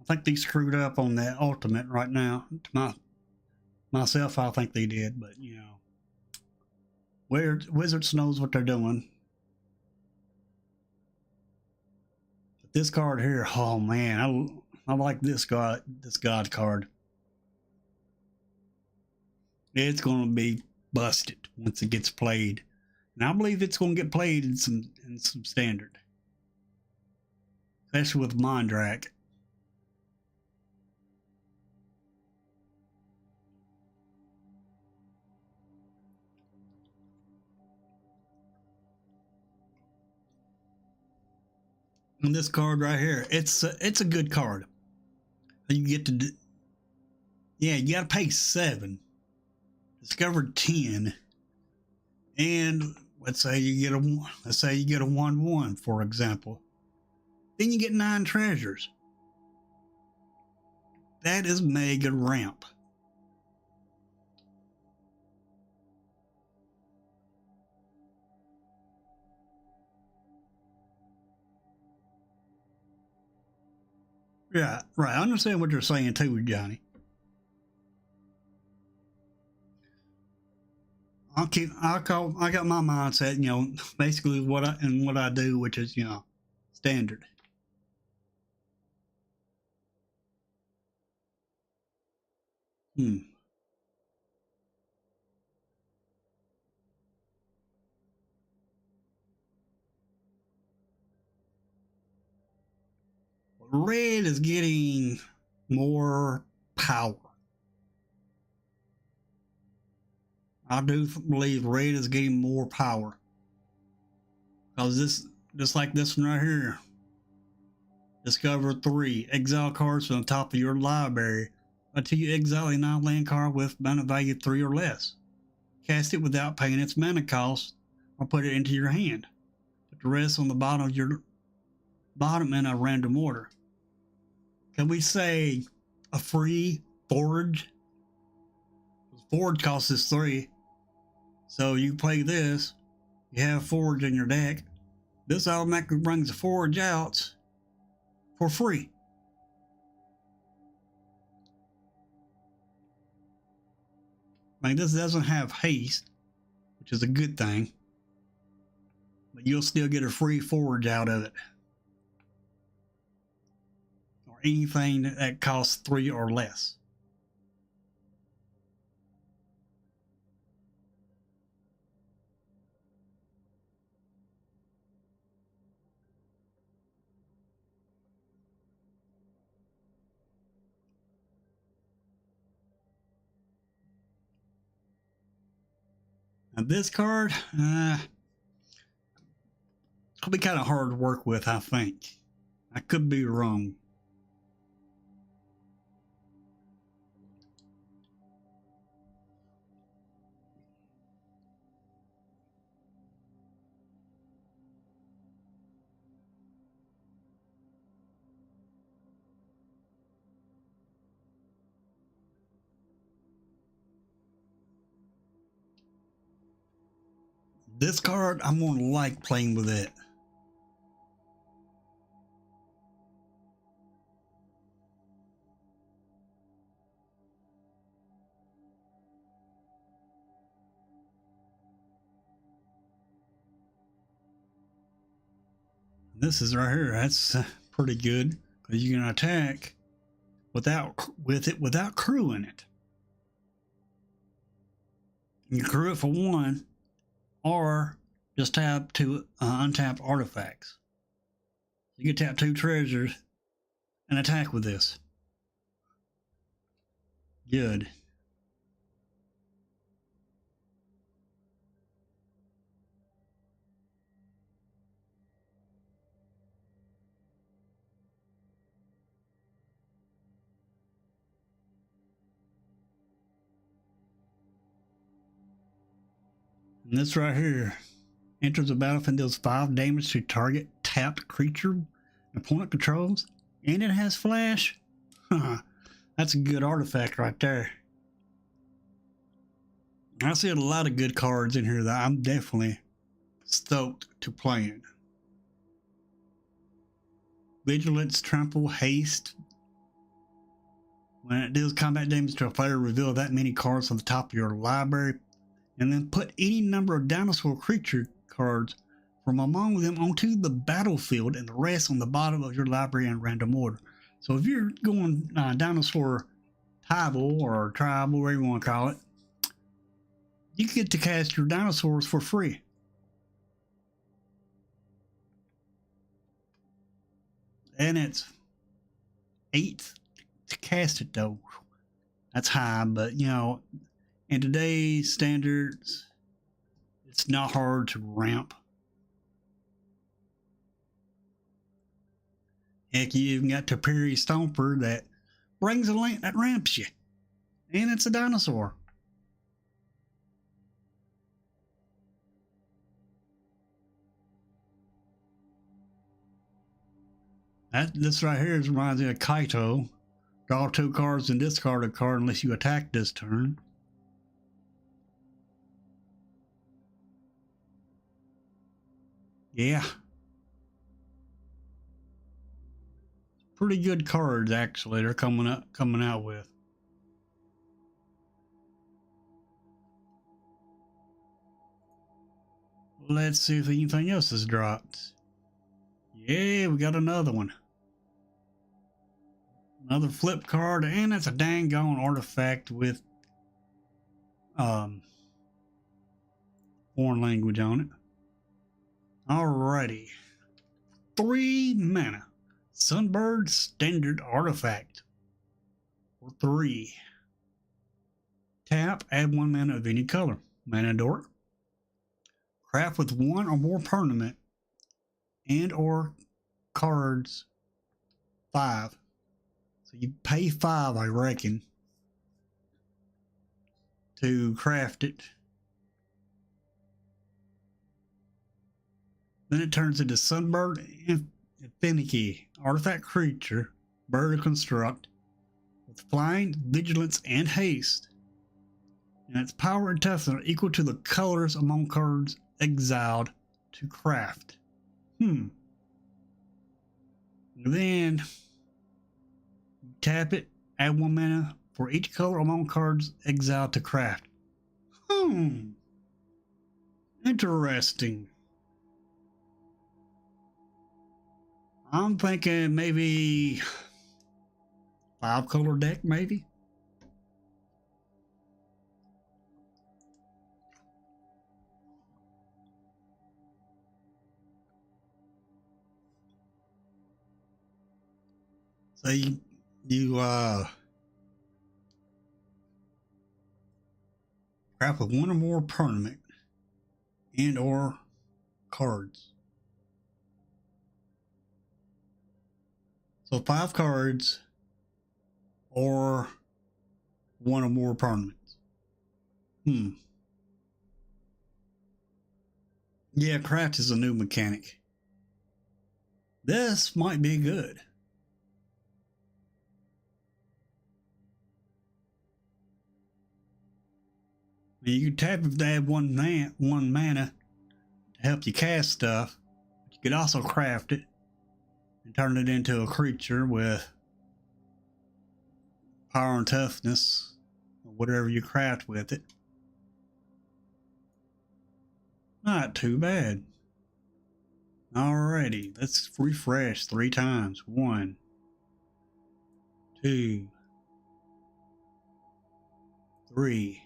I think they screwed up on that ultimate right now. To myself, I think they did, but Wizards knows what they're doing. But this card here, oh man, I like this god card. It's going to be busted once it gets played. And I believe it's going to get played in some standard. Especially with Mondrak. And this card right here, it's a good card. You get to, yeah, you got to pay 7. Discover 10, and let's say you get a 1/1, for example. Then you get 9 treasures. That is mega ramp. Yeah, right. I understand what you're saying too, Johnny. I got my mindset, basically what I do, which is, standard. Red is getting more power. I do believe red is getting more power. Because this, just like this one right here. Discover 3 exile cards from the top of your library until you exile a non-land card with mana value 3 or less. Cast it without paying its mana cost or put it into your hand. Put the rest on the bottom of your bottom in a random order. Can we say a free forge? Forge costs us 3. So you play this, you have forge in your deck. This automatically brings the forge out for free. Like, this doesn't have haste, which is a good thing, but you'll still get a free forge out of it. Or anything that costs 3 or less. Now this card, it'll be kind of hard to work with, I think. I could be wrong. This card, I'm going to like playing with it. This is right here. That's pretty good because you can attack without crew in it. You crew it for 1, or just tap 2 untap artifacts. You can tap 2 treasures and attack with this. Good. And this right here enters the battlefield and deals 5 damage to target tapped creature opponent controls, and it has flash. That's a good artifact right there. I see a lot of good cards in here that I'm definitely stoked to play. Vigilance, Trample, Haste. When it deals combat damage to a player, reveal that many cards on the top of your library, and then put any number of dinosaur creature cards from among them onto the battlefield and the rest on the bottom of your library in random order. So if you're going dinosaur tribal or tribal, whatever you want to call it, you get to cast your dinosaurs for free. And it's 8 to cast it though. That's high, but you know, in today's standards, it's not hard to ramp. Heck, you even got Tapiri Stomper that brings a link that ramps you. And it's a dinosaur. This right here reminds me of Kaito. Draw 2 cards and discard a card unless you attack this turn. Yeah. Pretty good cards actually they're coming out with. Let's see if anything else is dropped. Yeah, we got another one. Another flip card, and it's a dang gone artifact with foreign language on it. Alrighty. 3 mana. Sunbird standard artifact. For 3. Tap, add 1 mana of any color. Mana dork. Craft with 1 or more permanent and or cards 5. So you pay 5, I reckon, to craft it. Then it turns into Sunbird Finicky, artifact creature, bird to construct, with flying, vigilance, and haste. And its power and toughness are equal to the colors among cards exiled to craft. And then tap it, add 1 mana for each color among cards exiled to craft. Interesting. I'm thinking maybe 5 color deck, maybe. So you craft with 1 or more permanent and or cards. So 5 cards or 1 or more permanents. Yeah, craft is a new mechanic. This might be good. You can tap if they have 1 mana to help you cast stuff. But you could also craft it and turn it into a creature with power and toughness, or whatever you craft with it. Not too bad. Alrighty, let's refresh 3 times. 1, 2, 3.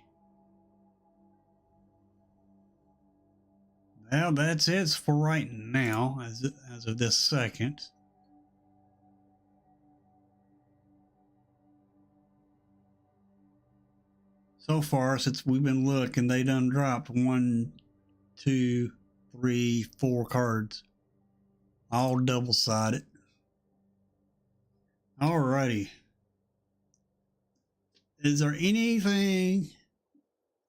Well, that's it for right now, as of this second. So far, since we've been looking, they done dropped 1, 2, 3, 4 cards. All double-sided. Alrighty. Is there anything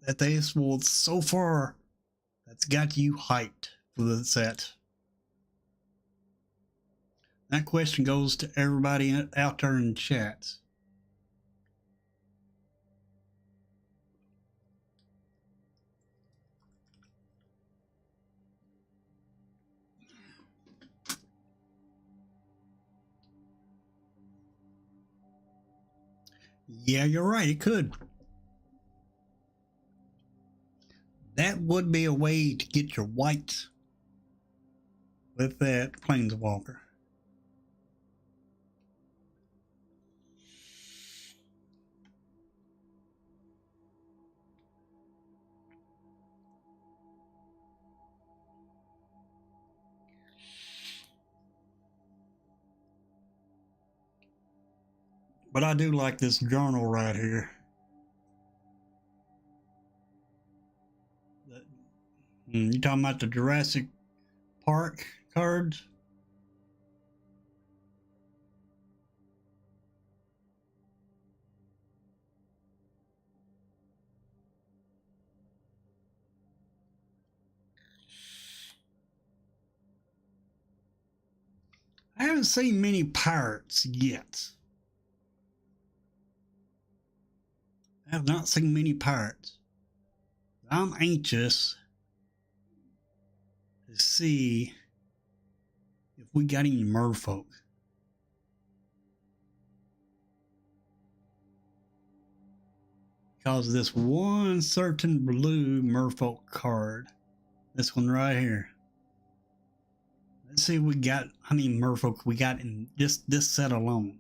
that they spoiled so far that's got you hyped for the set? That question goes to everybody out there in the chat. Yeah, you're right, it could. That would be a way to get your whites with that Planeswalker. But I do like this journal right here. You talking about the Jurassic Park cards? I haven't seen many pirates yet. I have not seen many pirates. I'm anxious to see if we got any merfolk. Because of this one certain blue merfolk card. This one right here. Let's see if we got how many merfolk we got in just this set alone.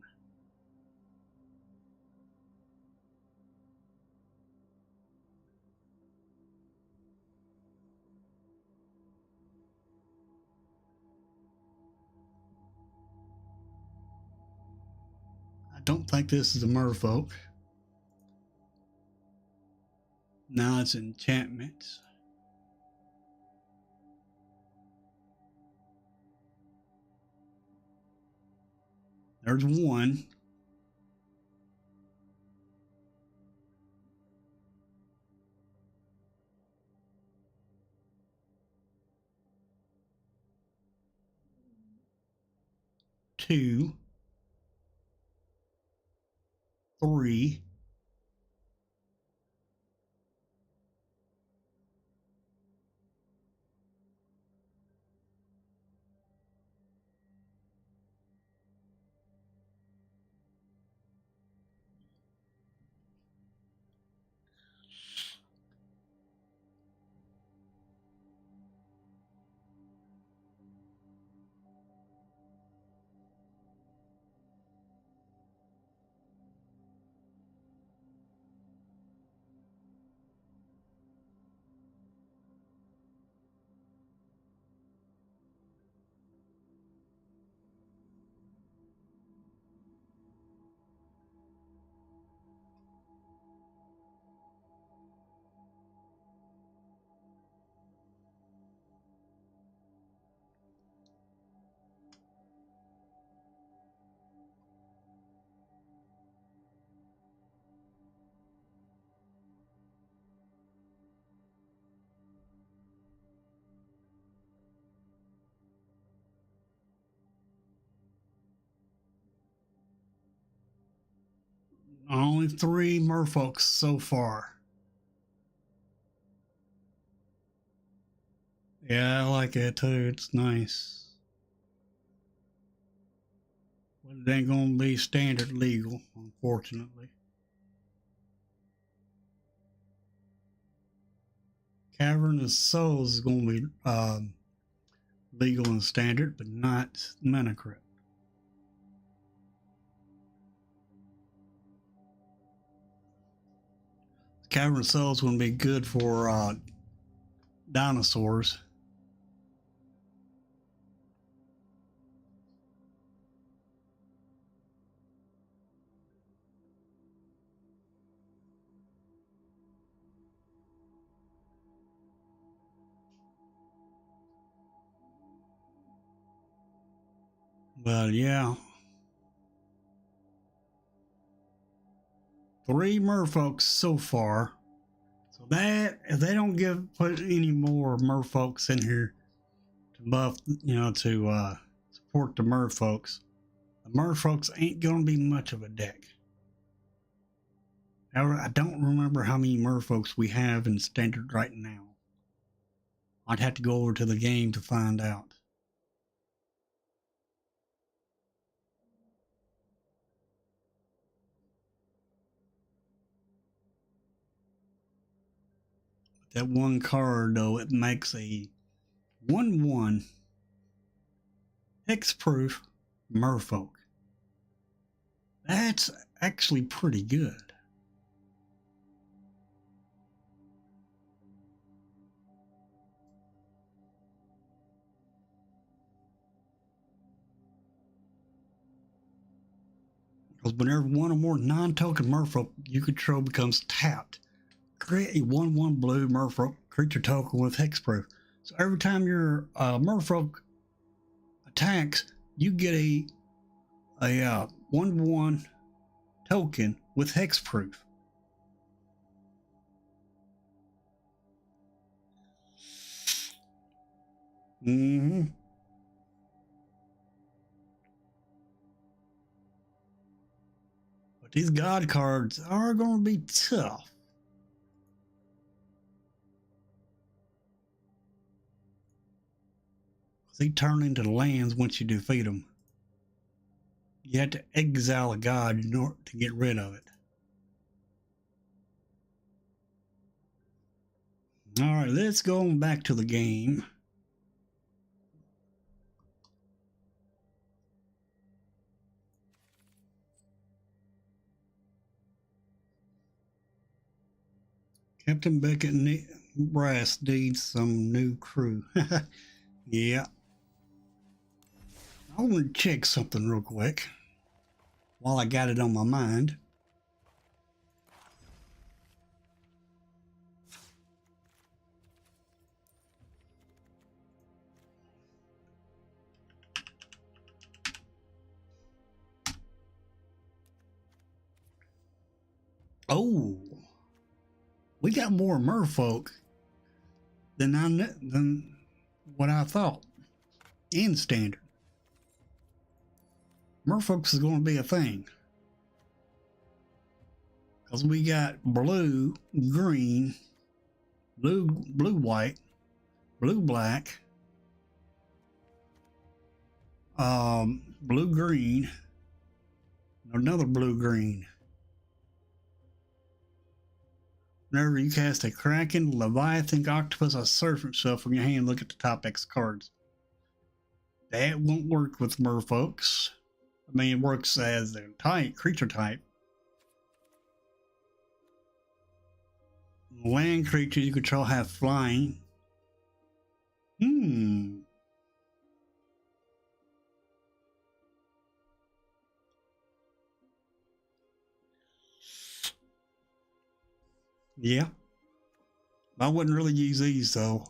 I don't think this is a merfolk. Now it's enchantments. There's one. Two. Three. Only three merfolks so far. Yeah, I like it too. It's nice. But it ain't gonna be standard legal, unfortunately. Cavern of Souls is gonna be legal and standard, but not Mana Crypt. Cavern of Souls is gonna be good for dinosaurs. But yeah, three merfolks so far. So that if they don't put any more merfolks in here to buff, to support the merfolks ain't gonna be much of a deck. However, I don't remember how many merfolks we have in standard right now. I'd have to go over to the game to find out. That one card, though, it makes a 1/1 hexproof merfolk. That's actually pretty good. Because whenever one or more non-token merfolk you control becomes tapped, create a 1/1 blue merfolk creature token with hexproof. So every time your merfolk attacks, you get a 1/1 token with hexproof. But these god cards are going to be tough. They turn into lands once you defeat them. You have to exile a god in order to get rid of it. Alright, let's go on back to the game. Captain Beckett Brass needs some new crew. Yeah. I want to check something real quick while I got it on my mind. Oh, we got more merfolk than what I thought. In standard, merfolks is going to be a thing because we got blue, green, blue white, blue black, blue green, another blue green. Whenever you cast a Kraken, Leviathan, Octopus, or Serpent shell from your hand, look at the top X cards. That won't work with merfolks. I mean, it works as a type, creature type. Land creatures you control have flying. Yeah. I wouldn't really use these though.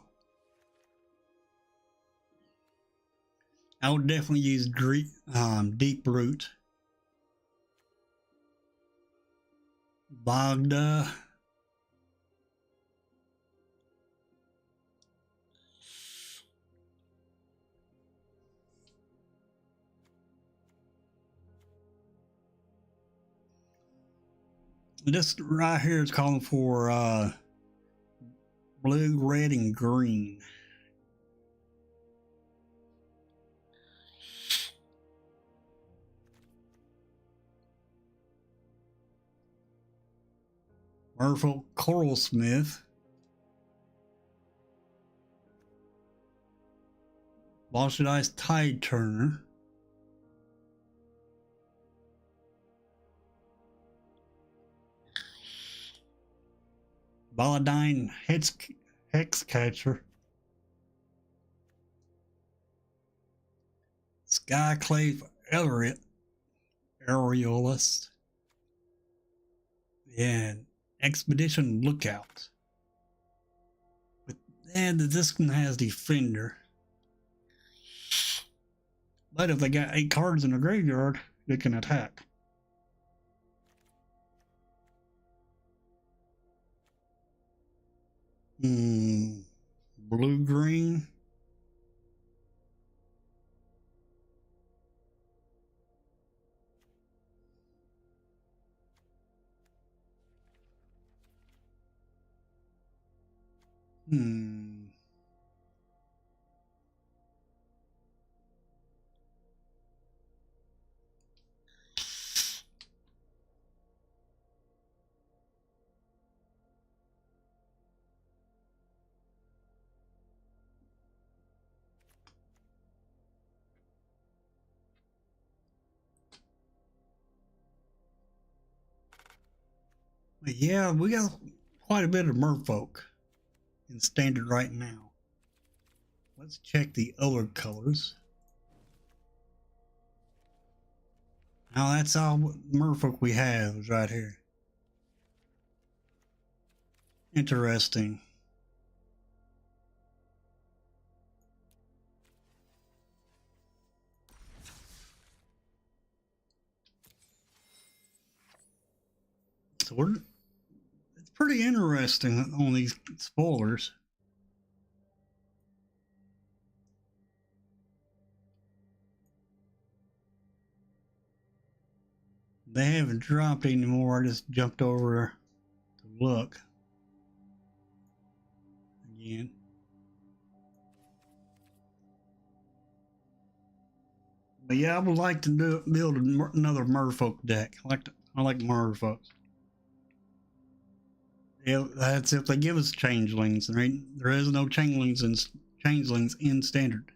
I would definitely use Deep Root, Bogda, this right here is calling for blue, red, and green. Merfolk Coralsmith, Bossedized Tide Turner, Baladine Hexcatcher, Skyclave Aerialist, and Expedition Lookout. And this one has Defender. But if they got 8 cards in the graveyard, they can attack. Blue green. But yeah, we got quite a bit of merfolk in standard right now. Let's check the other colors. Now that's all merfolk we have is right here. Interesting. So it's pretty interesting on these spoilers. They haven't dropped anymore. I just jumped over to look again. But yeah, I would like to build another merfolk deck. I like merfolk. Yeah, that's if they give us changelings. There is no changelings in standard.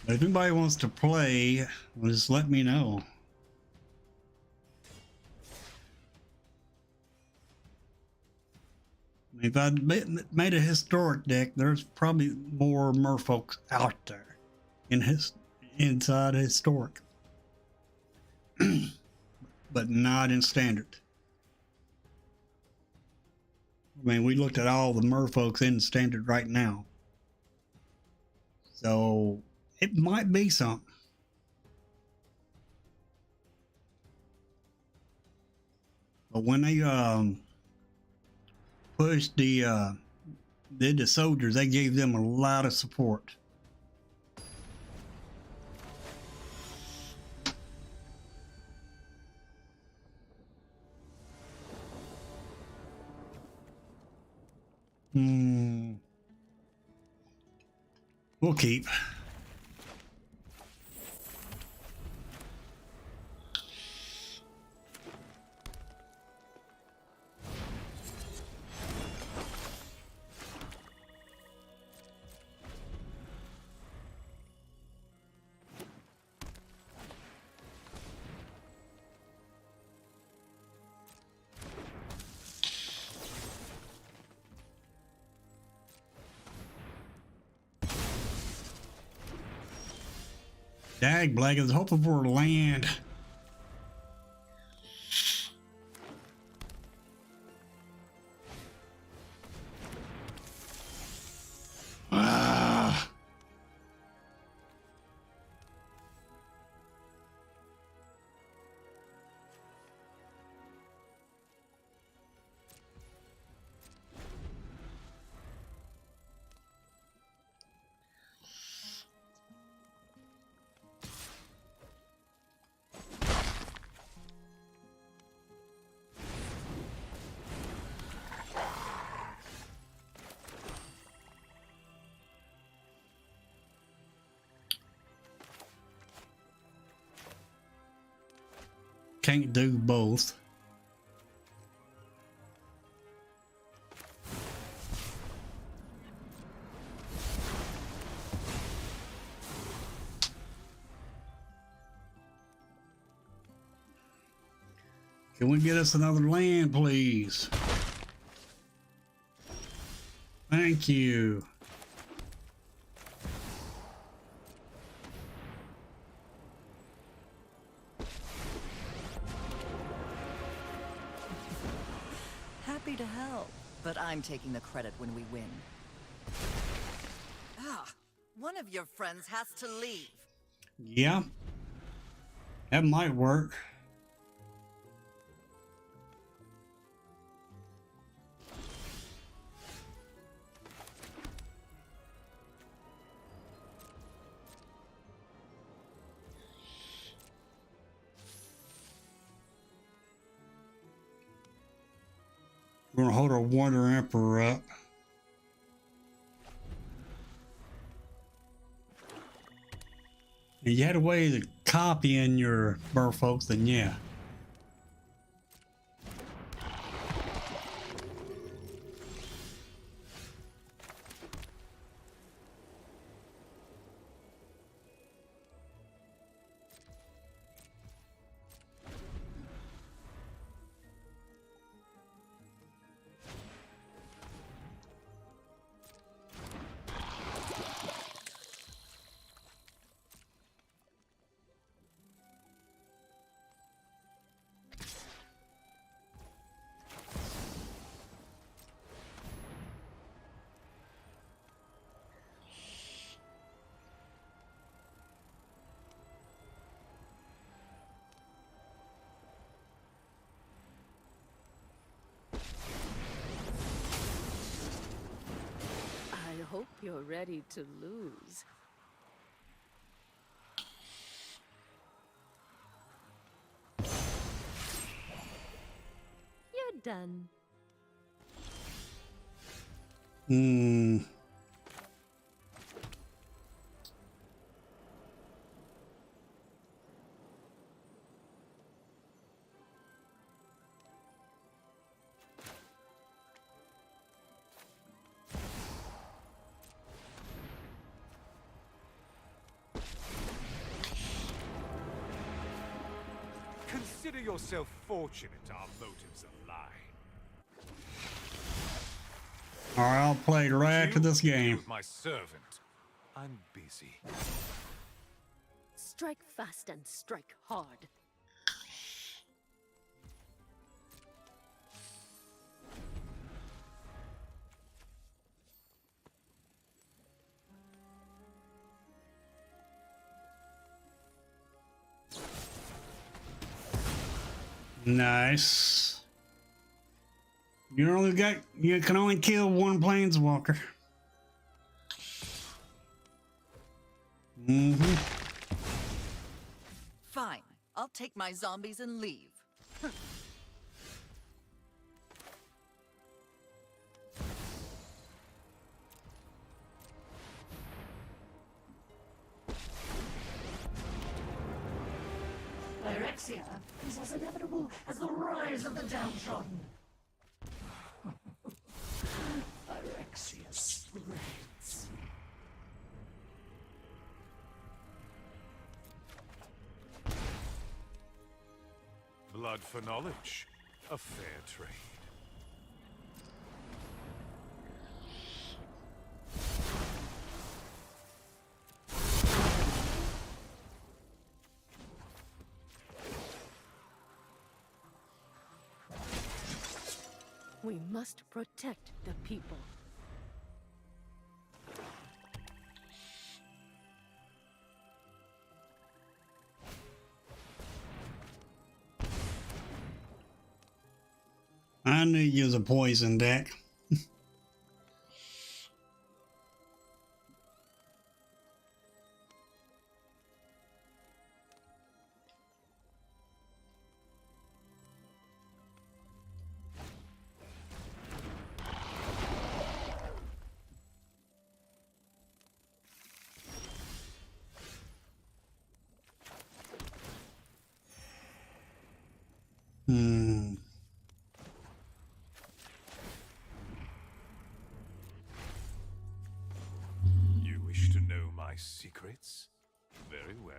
But if anybody wants to play, well, just let me know. If I'd made a historic deck, there's probably more merfolk out there inside historic, but not in standard. I mean, we looked at all the merfolks in standard right now, so it might be something. But when they pushed did the soldiers, they gave them a lot of support. We'll keep. Dag Black is hoping for land. Ah. Can't do both. Can we get us another land, please? Thank you. Happy to help, but I'm taking the credit when we win. One of your friends has to leave. Yeah, that might work. We're gonna hold our Wonder Emperor up. If you had a way to copy in your merfolks, then yeah. hope you're ready to lose. You're done. Hmm. Consider yourself fortunate our motives align. Alright, I'll play right after this Deal game. with my servant. I'm busy. Strike fast and strike hard. Nice. You can only kill one planeswalker. Mm-hmm. Fine. I'll take my zombies and leave. Pyrexia is as inevitable as the rise of the downtrodden. Pyrexia spreads. Blood for knowledge. A fair trade. We must protect the people. I knew you was a poison deck. Hmm. You wish to know my secrets? Very well.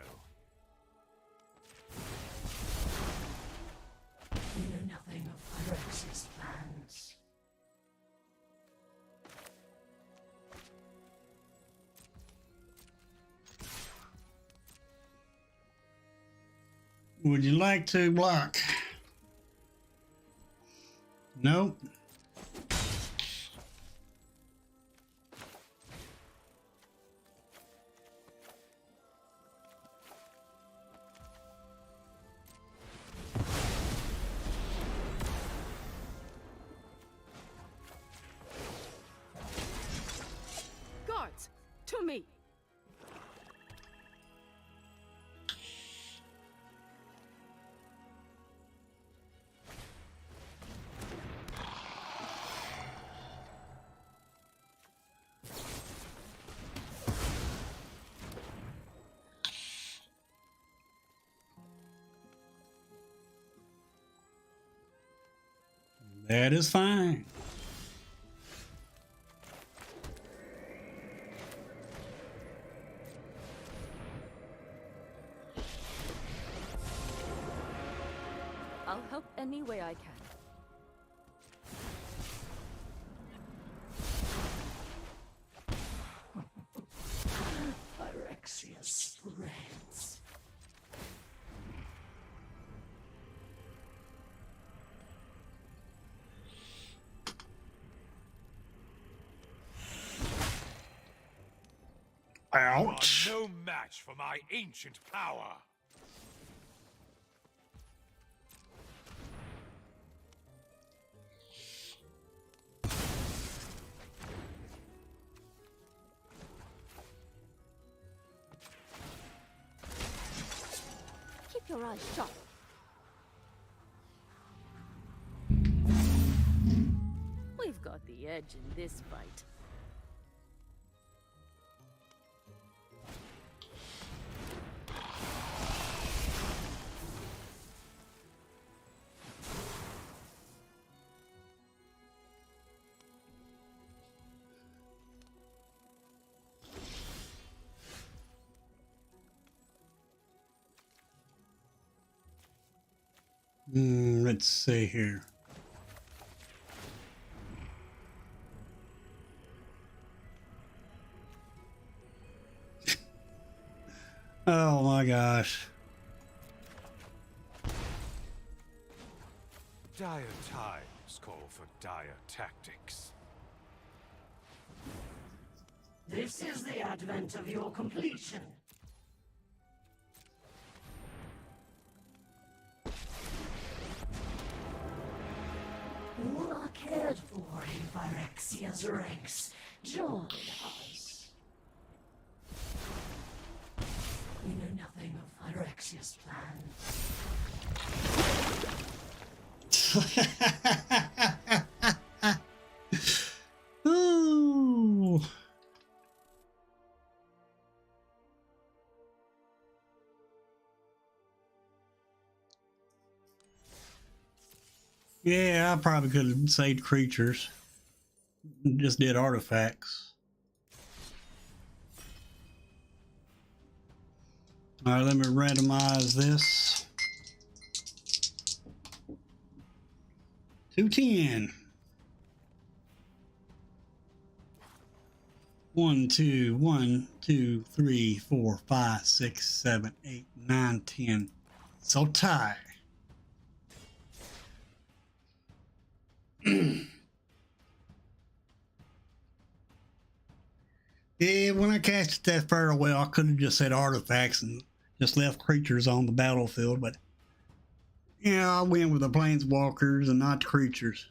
We know nothing of Phyrexia's plans. Would you like to block? Nope. Guards, to me! That is fine. I'll help any way I can. Phyrexia spreads. Ouch. You are no match for my ancient power. your eyes shut. We've got the edge in this fight. Let's see here. Oh my gosh. Dire times call for dire tactics. This is the advent of your completion. All are cared for in Phyrexia's ranks. Join us. We know nothing of Phyrexia's plans. Ooh. Yeah, I probably could have saved creatures. Just did artifacts. All right, let me randomize this. 210. 1, 2, 1, 2, 3, 4, 5, 6, 7, 8, 9, 10. So tie. Yeah, when I cast it that far away, I could have just said artifacts and just left creatures on the battlefield, but yeah, I went with the planeswalkers and not the creatures.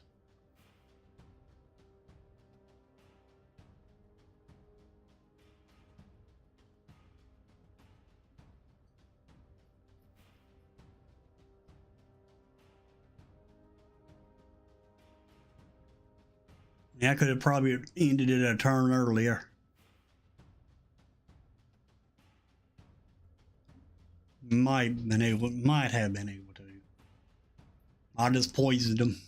Yeah, I could have probably ended it a turn earlier. Might have been able to. I just poisoned them.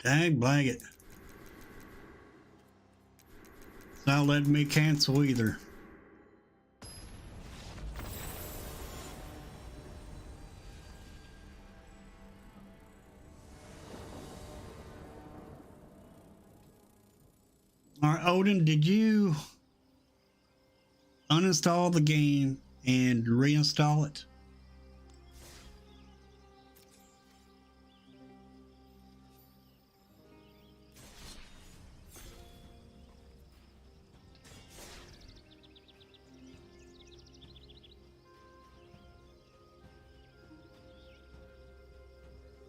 Dang blanket. It's not letting me cancel either. All right, Odin, did you uninstall the game and reinstall it?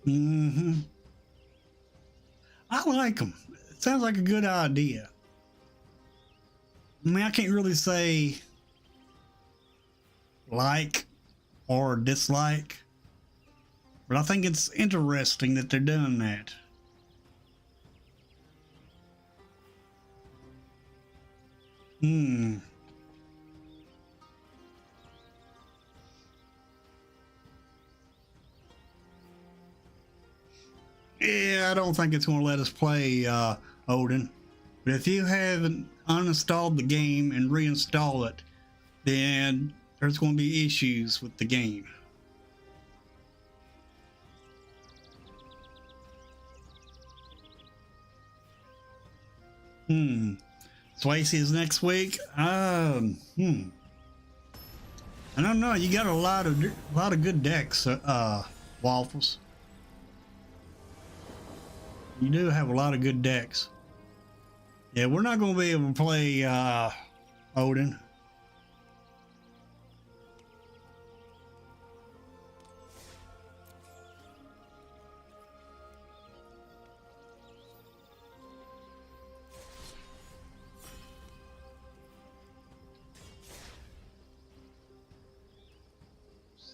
Mm-hmm. I like them. It sounds like a good idea. I mean, I can't really say like or dislike, but I think it's interesting that they're doing that. Yeah, I don't think it's going to let us play Odin. But if you haven't uninstalled the game and reinstall it, then there's going to be issues with the game. Swayze is next week. I don't know. You got a lot of good decks, Waffles. You do have a lot of good decks. Yeah, we're not going to be able to play Odin.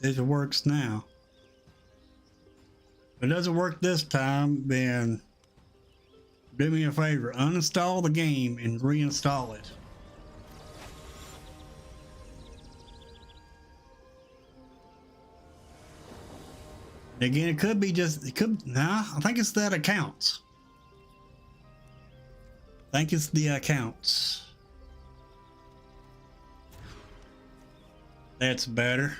If it works now. If it doesn't work this time, then do me a favor, uninstall the game and reinstall it. Again, it could be just, it could, nah, I think it's that accounts. I think it's the accounts. That's better.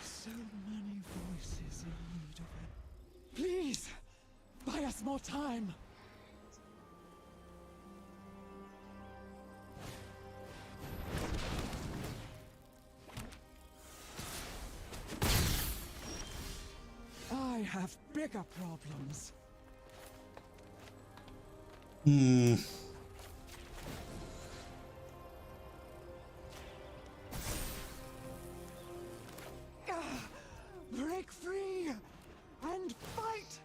So many voices in need of it. Please, buy us more time. I have bigger problems. Break free and fight!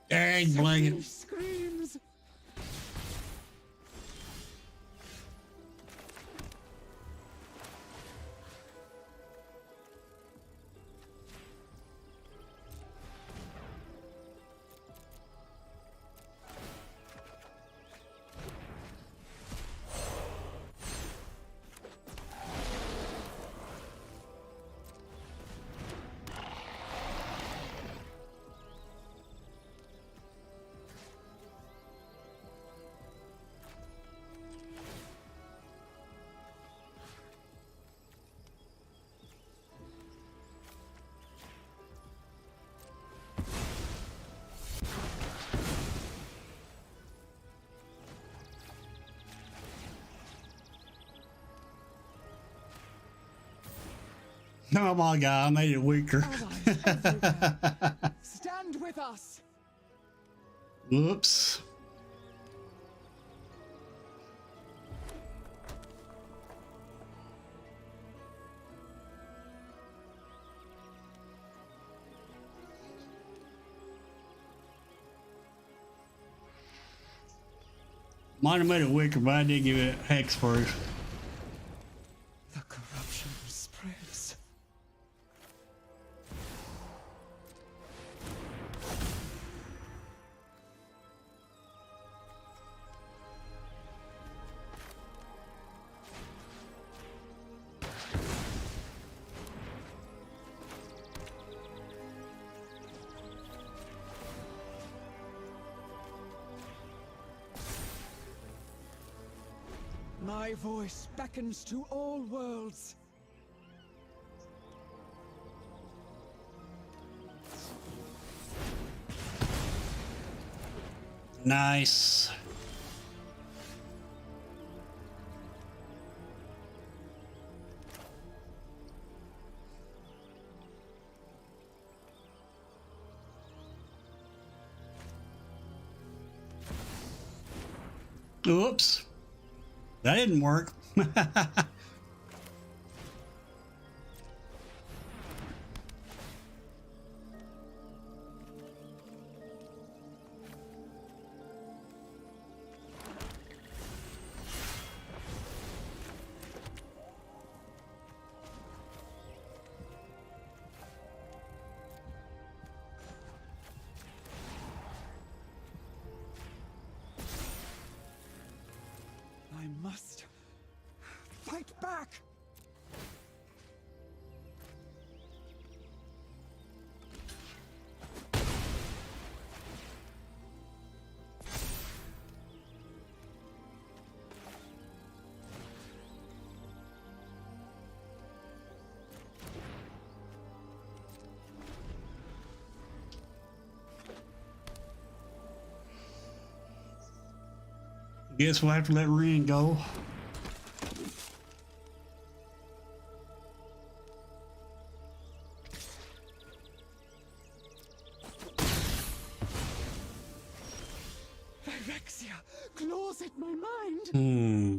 Dang, blanket. Screams. Oh my god, I made it weaker. Allies everywhere. Stand with us. Whoops. Might have made it weaker, but I did give it hexproof. The corruption spreads. My voice beckons to all worlds. Nice. Oops. That didn't work. I must fight back. Guess we'll have to let Ren go. Phyrexia claws at my mind. Hmm.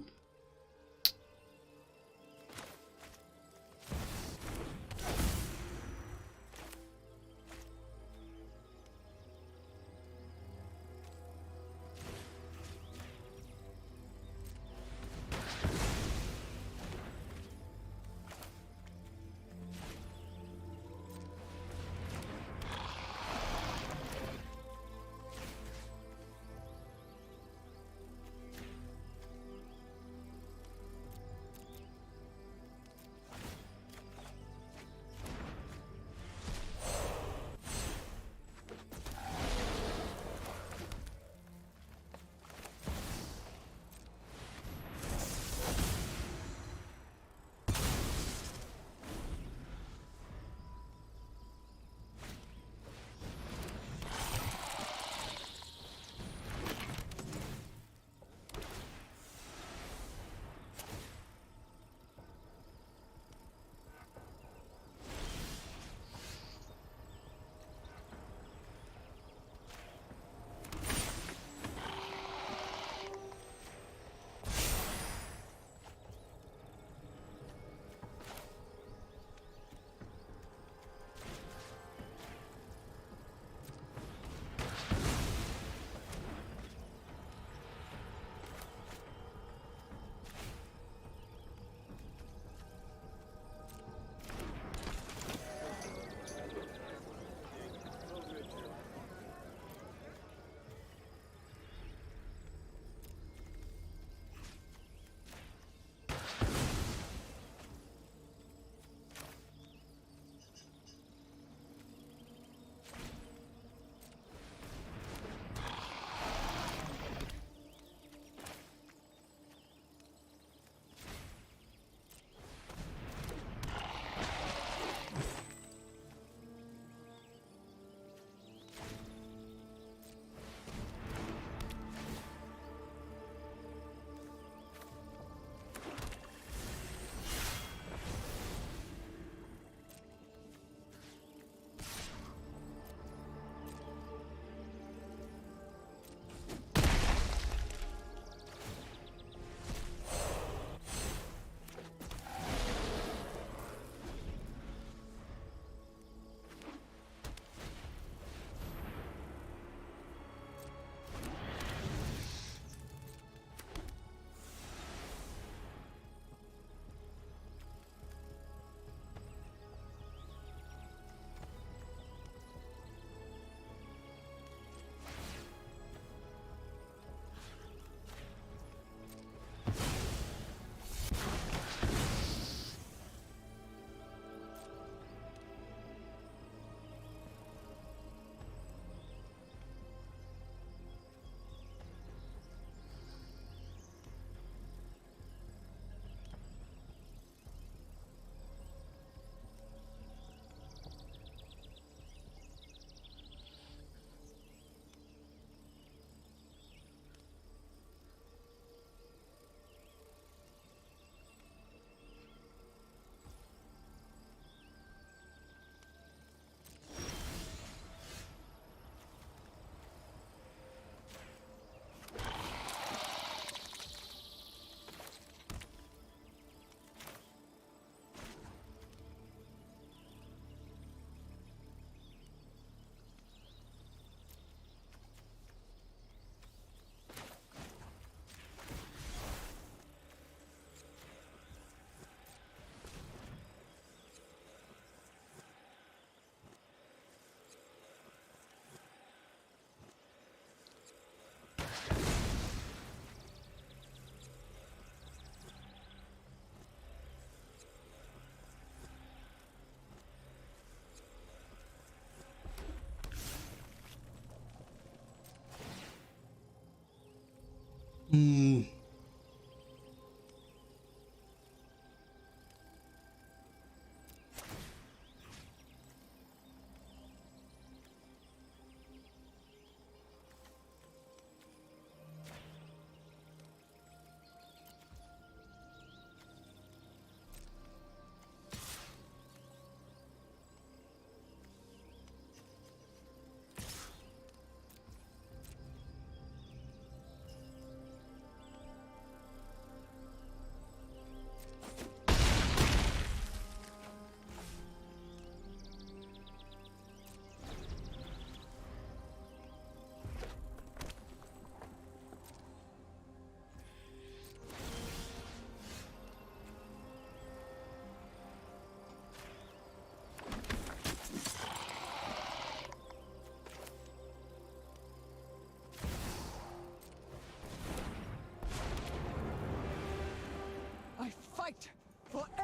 Hmm.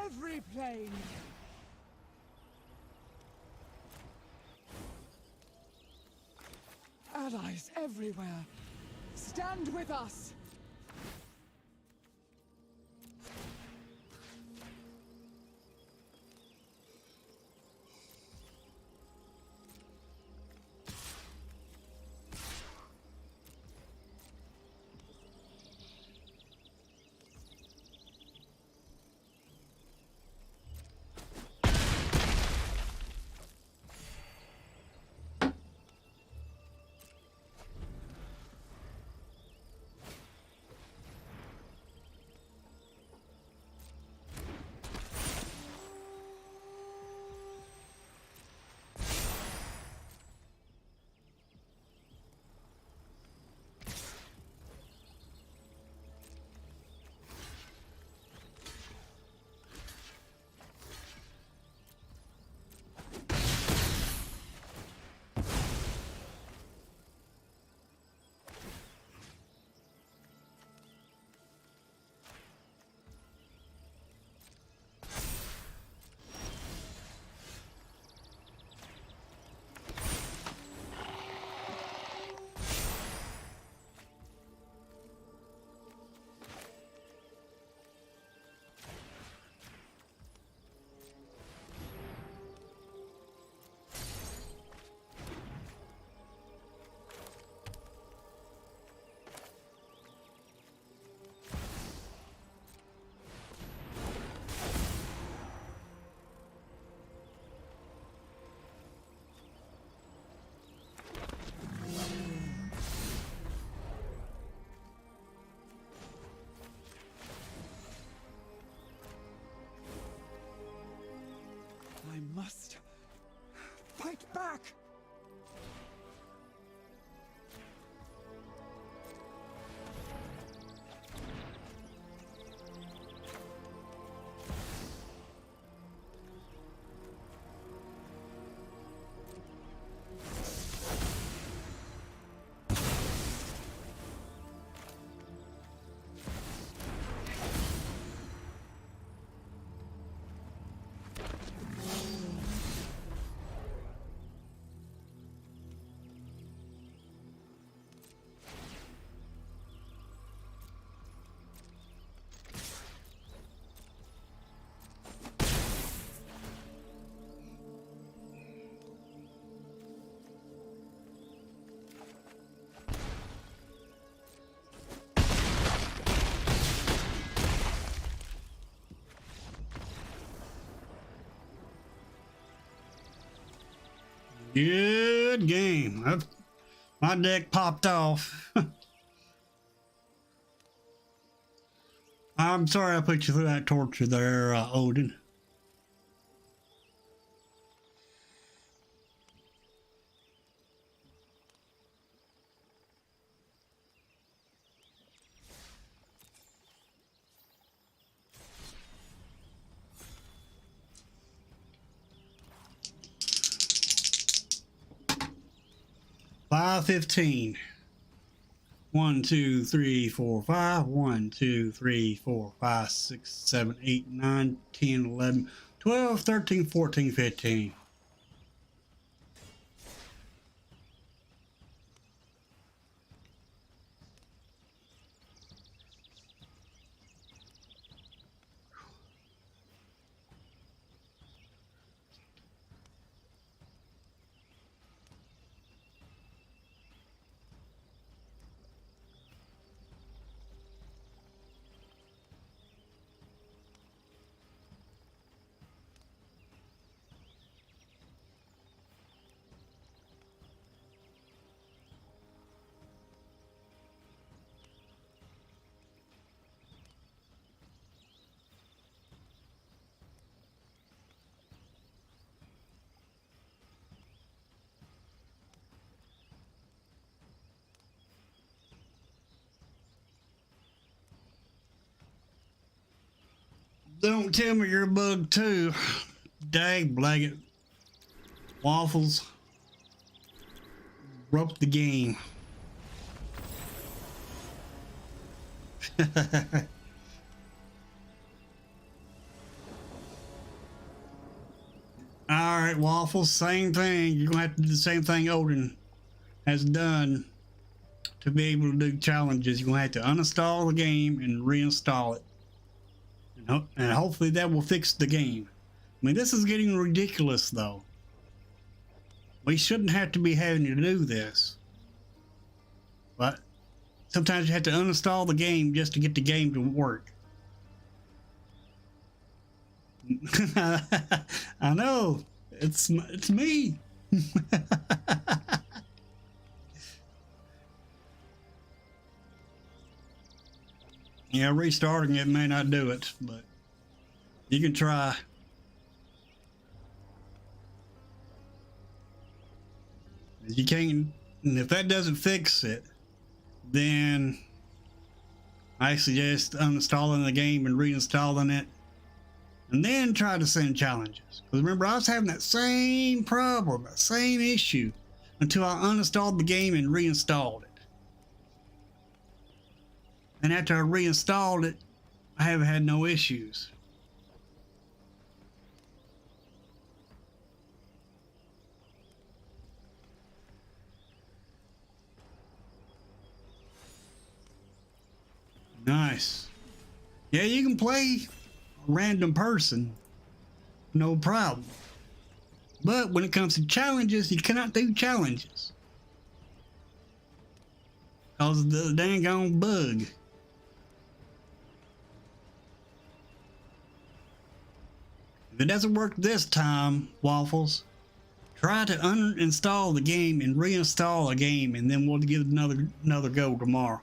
every plane. Allies everywhere. Stand with us. I must fight back. Good game. My deck popped off. I'm sorry I put you through that torture there, Odin. $5.15. 1, 2, 3, 4, 5. 1, 2, 3, 4, 5, 6, 7, 8, 9, 10, 11, 12, 13, 14, 15. Don't tell me you're a bug too. Dag blanket. Waffles. Broke the game. right, Waffles, same thing. You're gonna have to do the same thing Odin has done to be able to do challenges. You're gonna have to uninstall the game and reinstall it. And hopefully that will fix the game. I mean, this is getting ridiculous though. We shouldn't have to be having to do this. But sometimes you have to uninstall the game just to get the game to work. I know. It's me. Yeah, restarting it may not do it, but you can try. You can't, and if that doesn't fix it, then I suggest uninstalling the game and reinstalling it, and then try to send challenges. Because remember, I was having that same problem, that same issue, until I uninstalled the game and reinstalled it. And after I reinstalled it, I haven't had no issues. Nice. Yeah, you can play a random person, no problem. But when it comes to challenges, you cannot do challenges. Because of the dang on bug. If it doesn't work this time, Waffles, try to uninstall the game and reinstall a game, and then we'll give it another go tomorrow.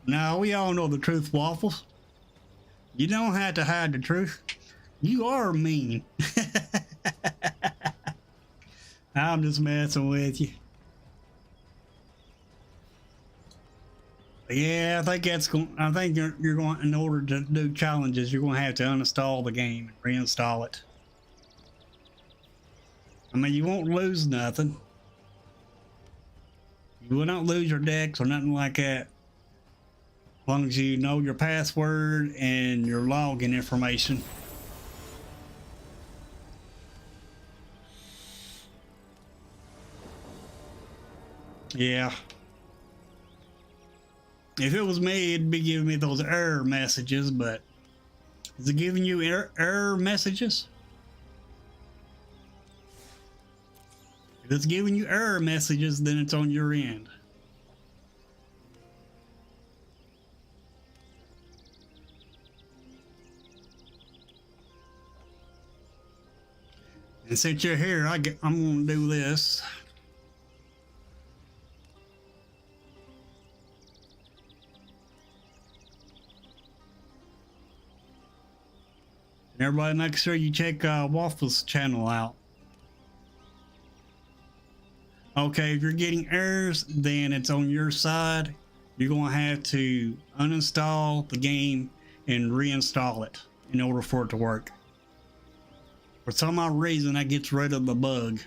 Now, we all know the truth, Waffles. You don't have to hide the truth. You are mean. I'm just messing with you. Yeah, I think that's going. I think you're going, in order to do challenges, you're going to have to uninstall the game and reinstall it. I mean, you won't lose nothing. You will not lose your decks or nothing like that. As long as you know your password and your login information. Yeah. If it was me, it'd be giving me those error messages, but is it giving you error messages? If it's giving you error messages, then it's on your end. And since you're here, I'm going to do this. And everybody, make sure you check Waffle's channel out. Okay, if you're getting errors, then it's on your side. You're going to have to uninstall the game and reinstall it in order for it to work. For some odd reason, that gets rid of the bug.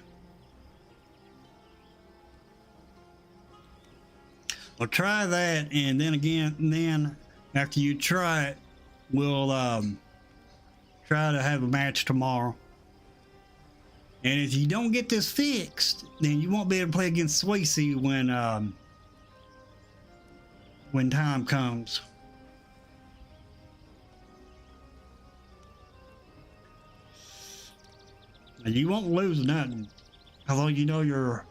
Well, try that, and then after you try it, we'll try to have a match tomorrow. And if you don't get this fixed, then you won't be able to play against Swayze when time comes. And you won't lose nothing, although you know your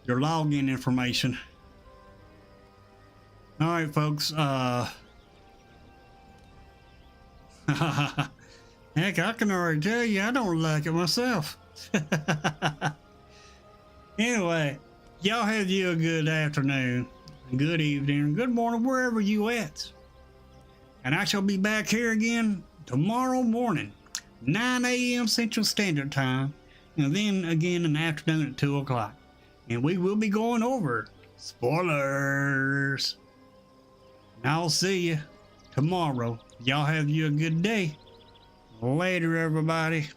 login information. All right, folks. Heck, I can already tell you I don't like it myself. Anyway, y'all have you a good afternoon, good evening, good morning, wherever you at. And I shall be back here again tomorrow morning, 9 a.m. Central Standard Time, and then again in the afternoon at 2 o'clock. And we will be going over spoilers. And I'll see you tomorrow. Y'all have you a good day. Later, everybody.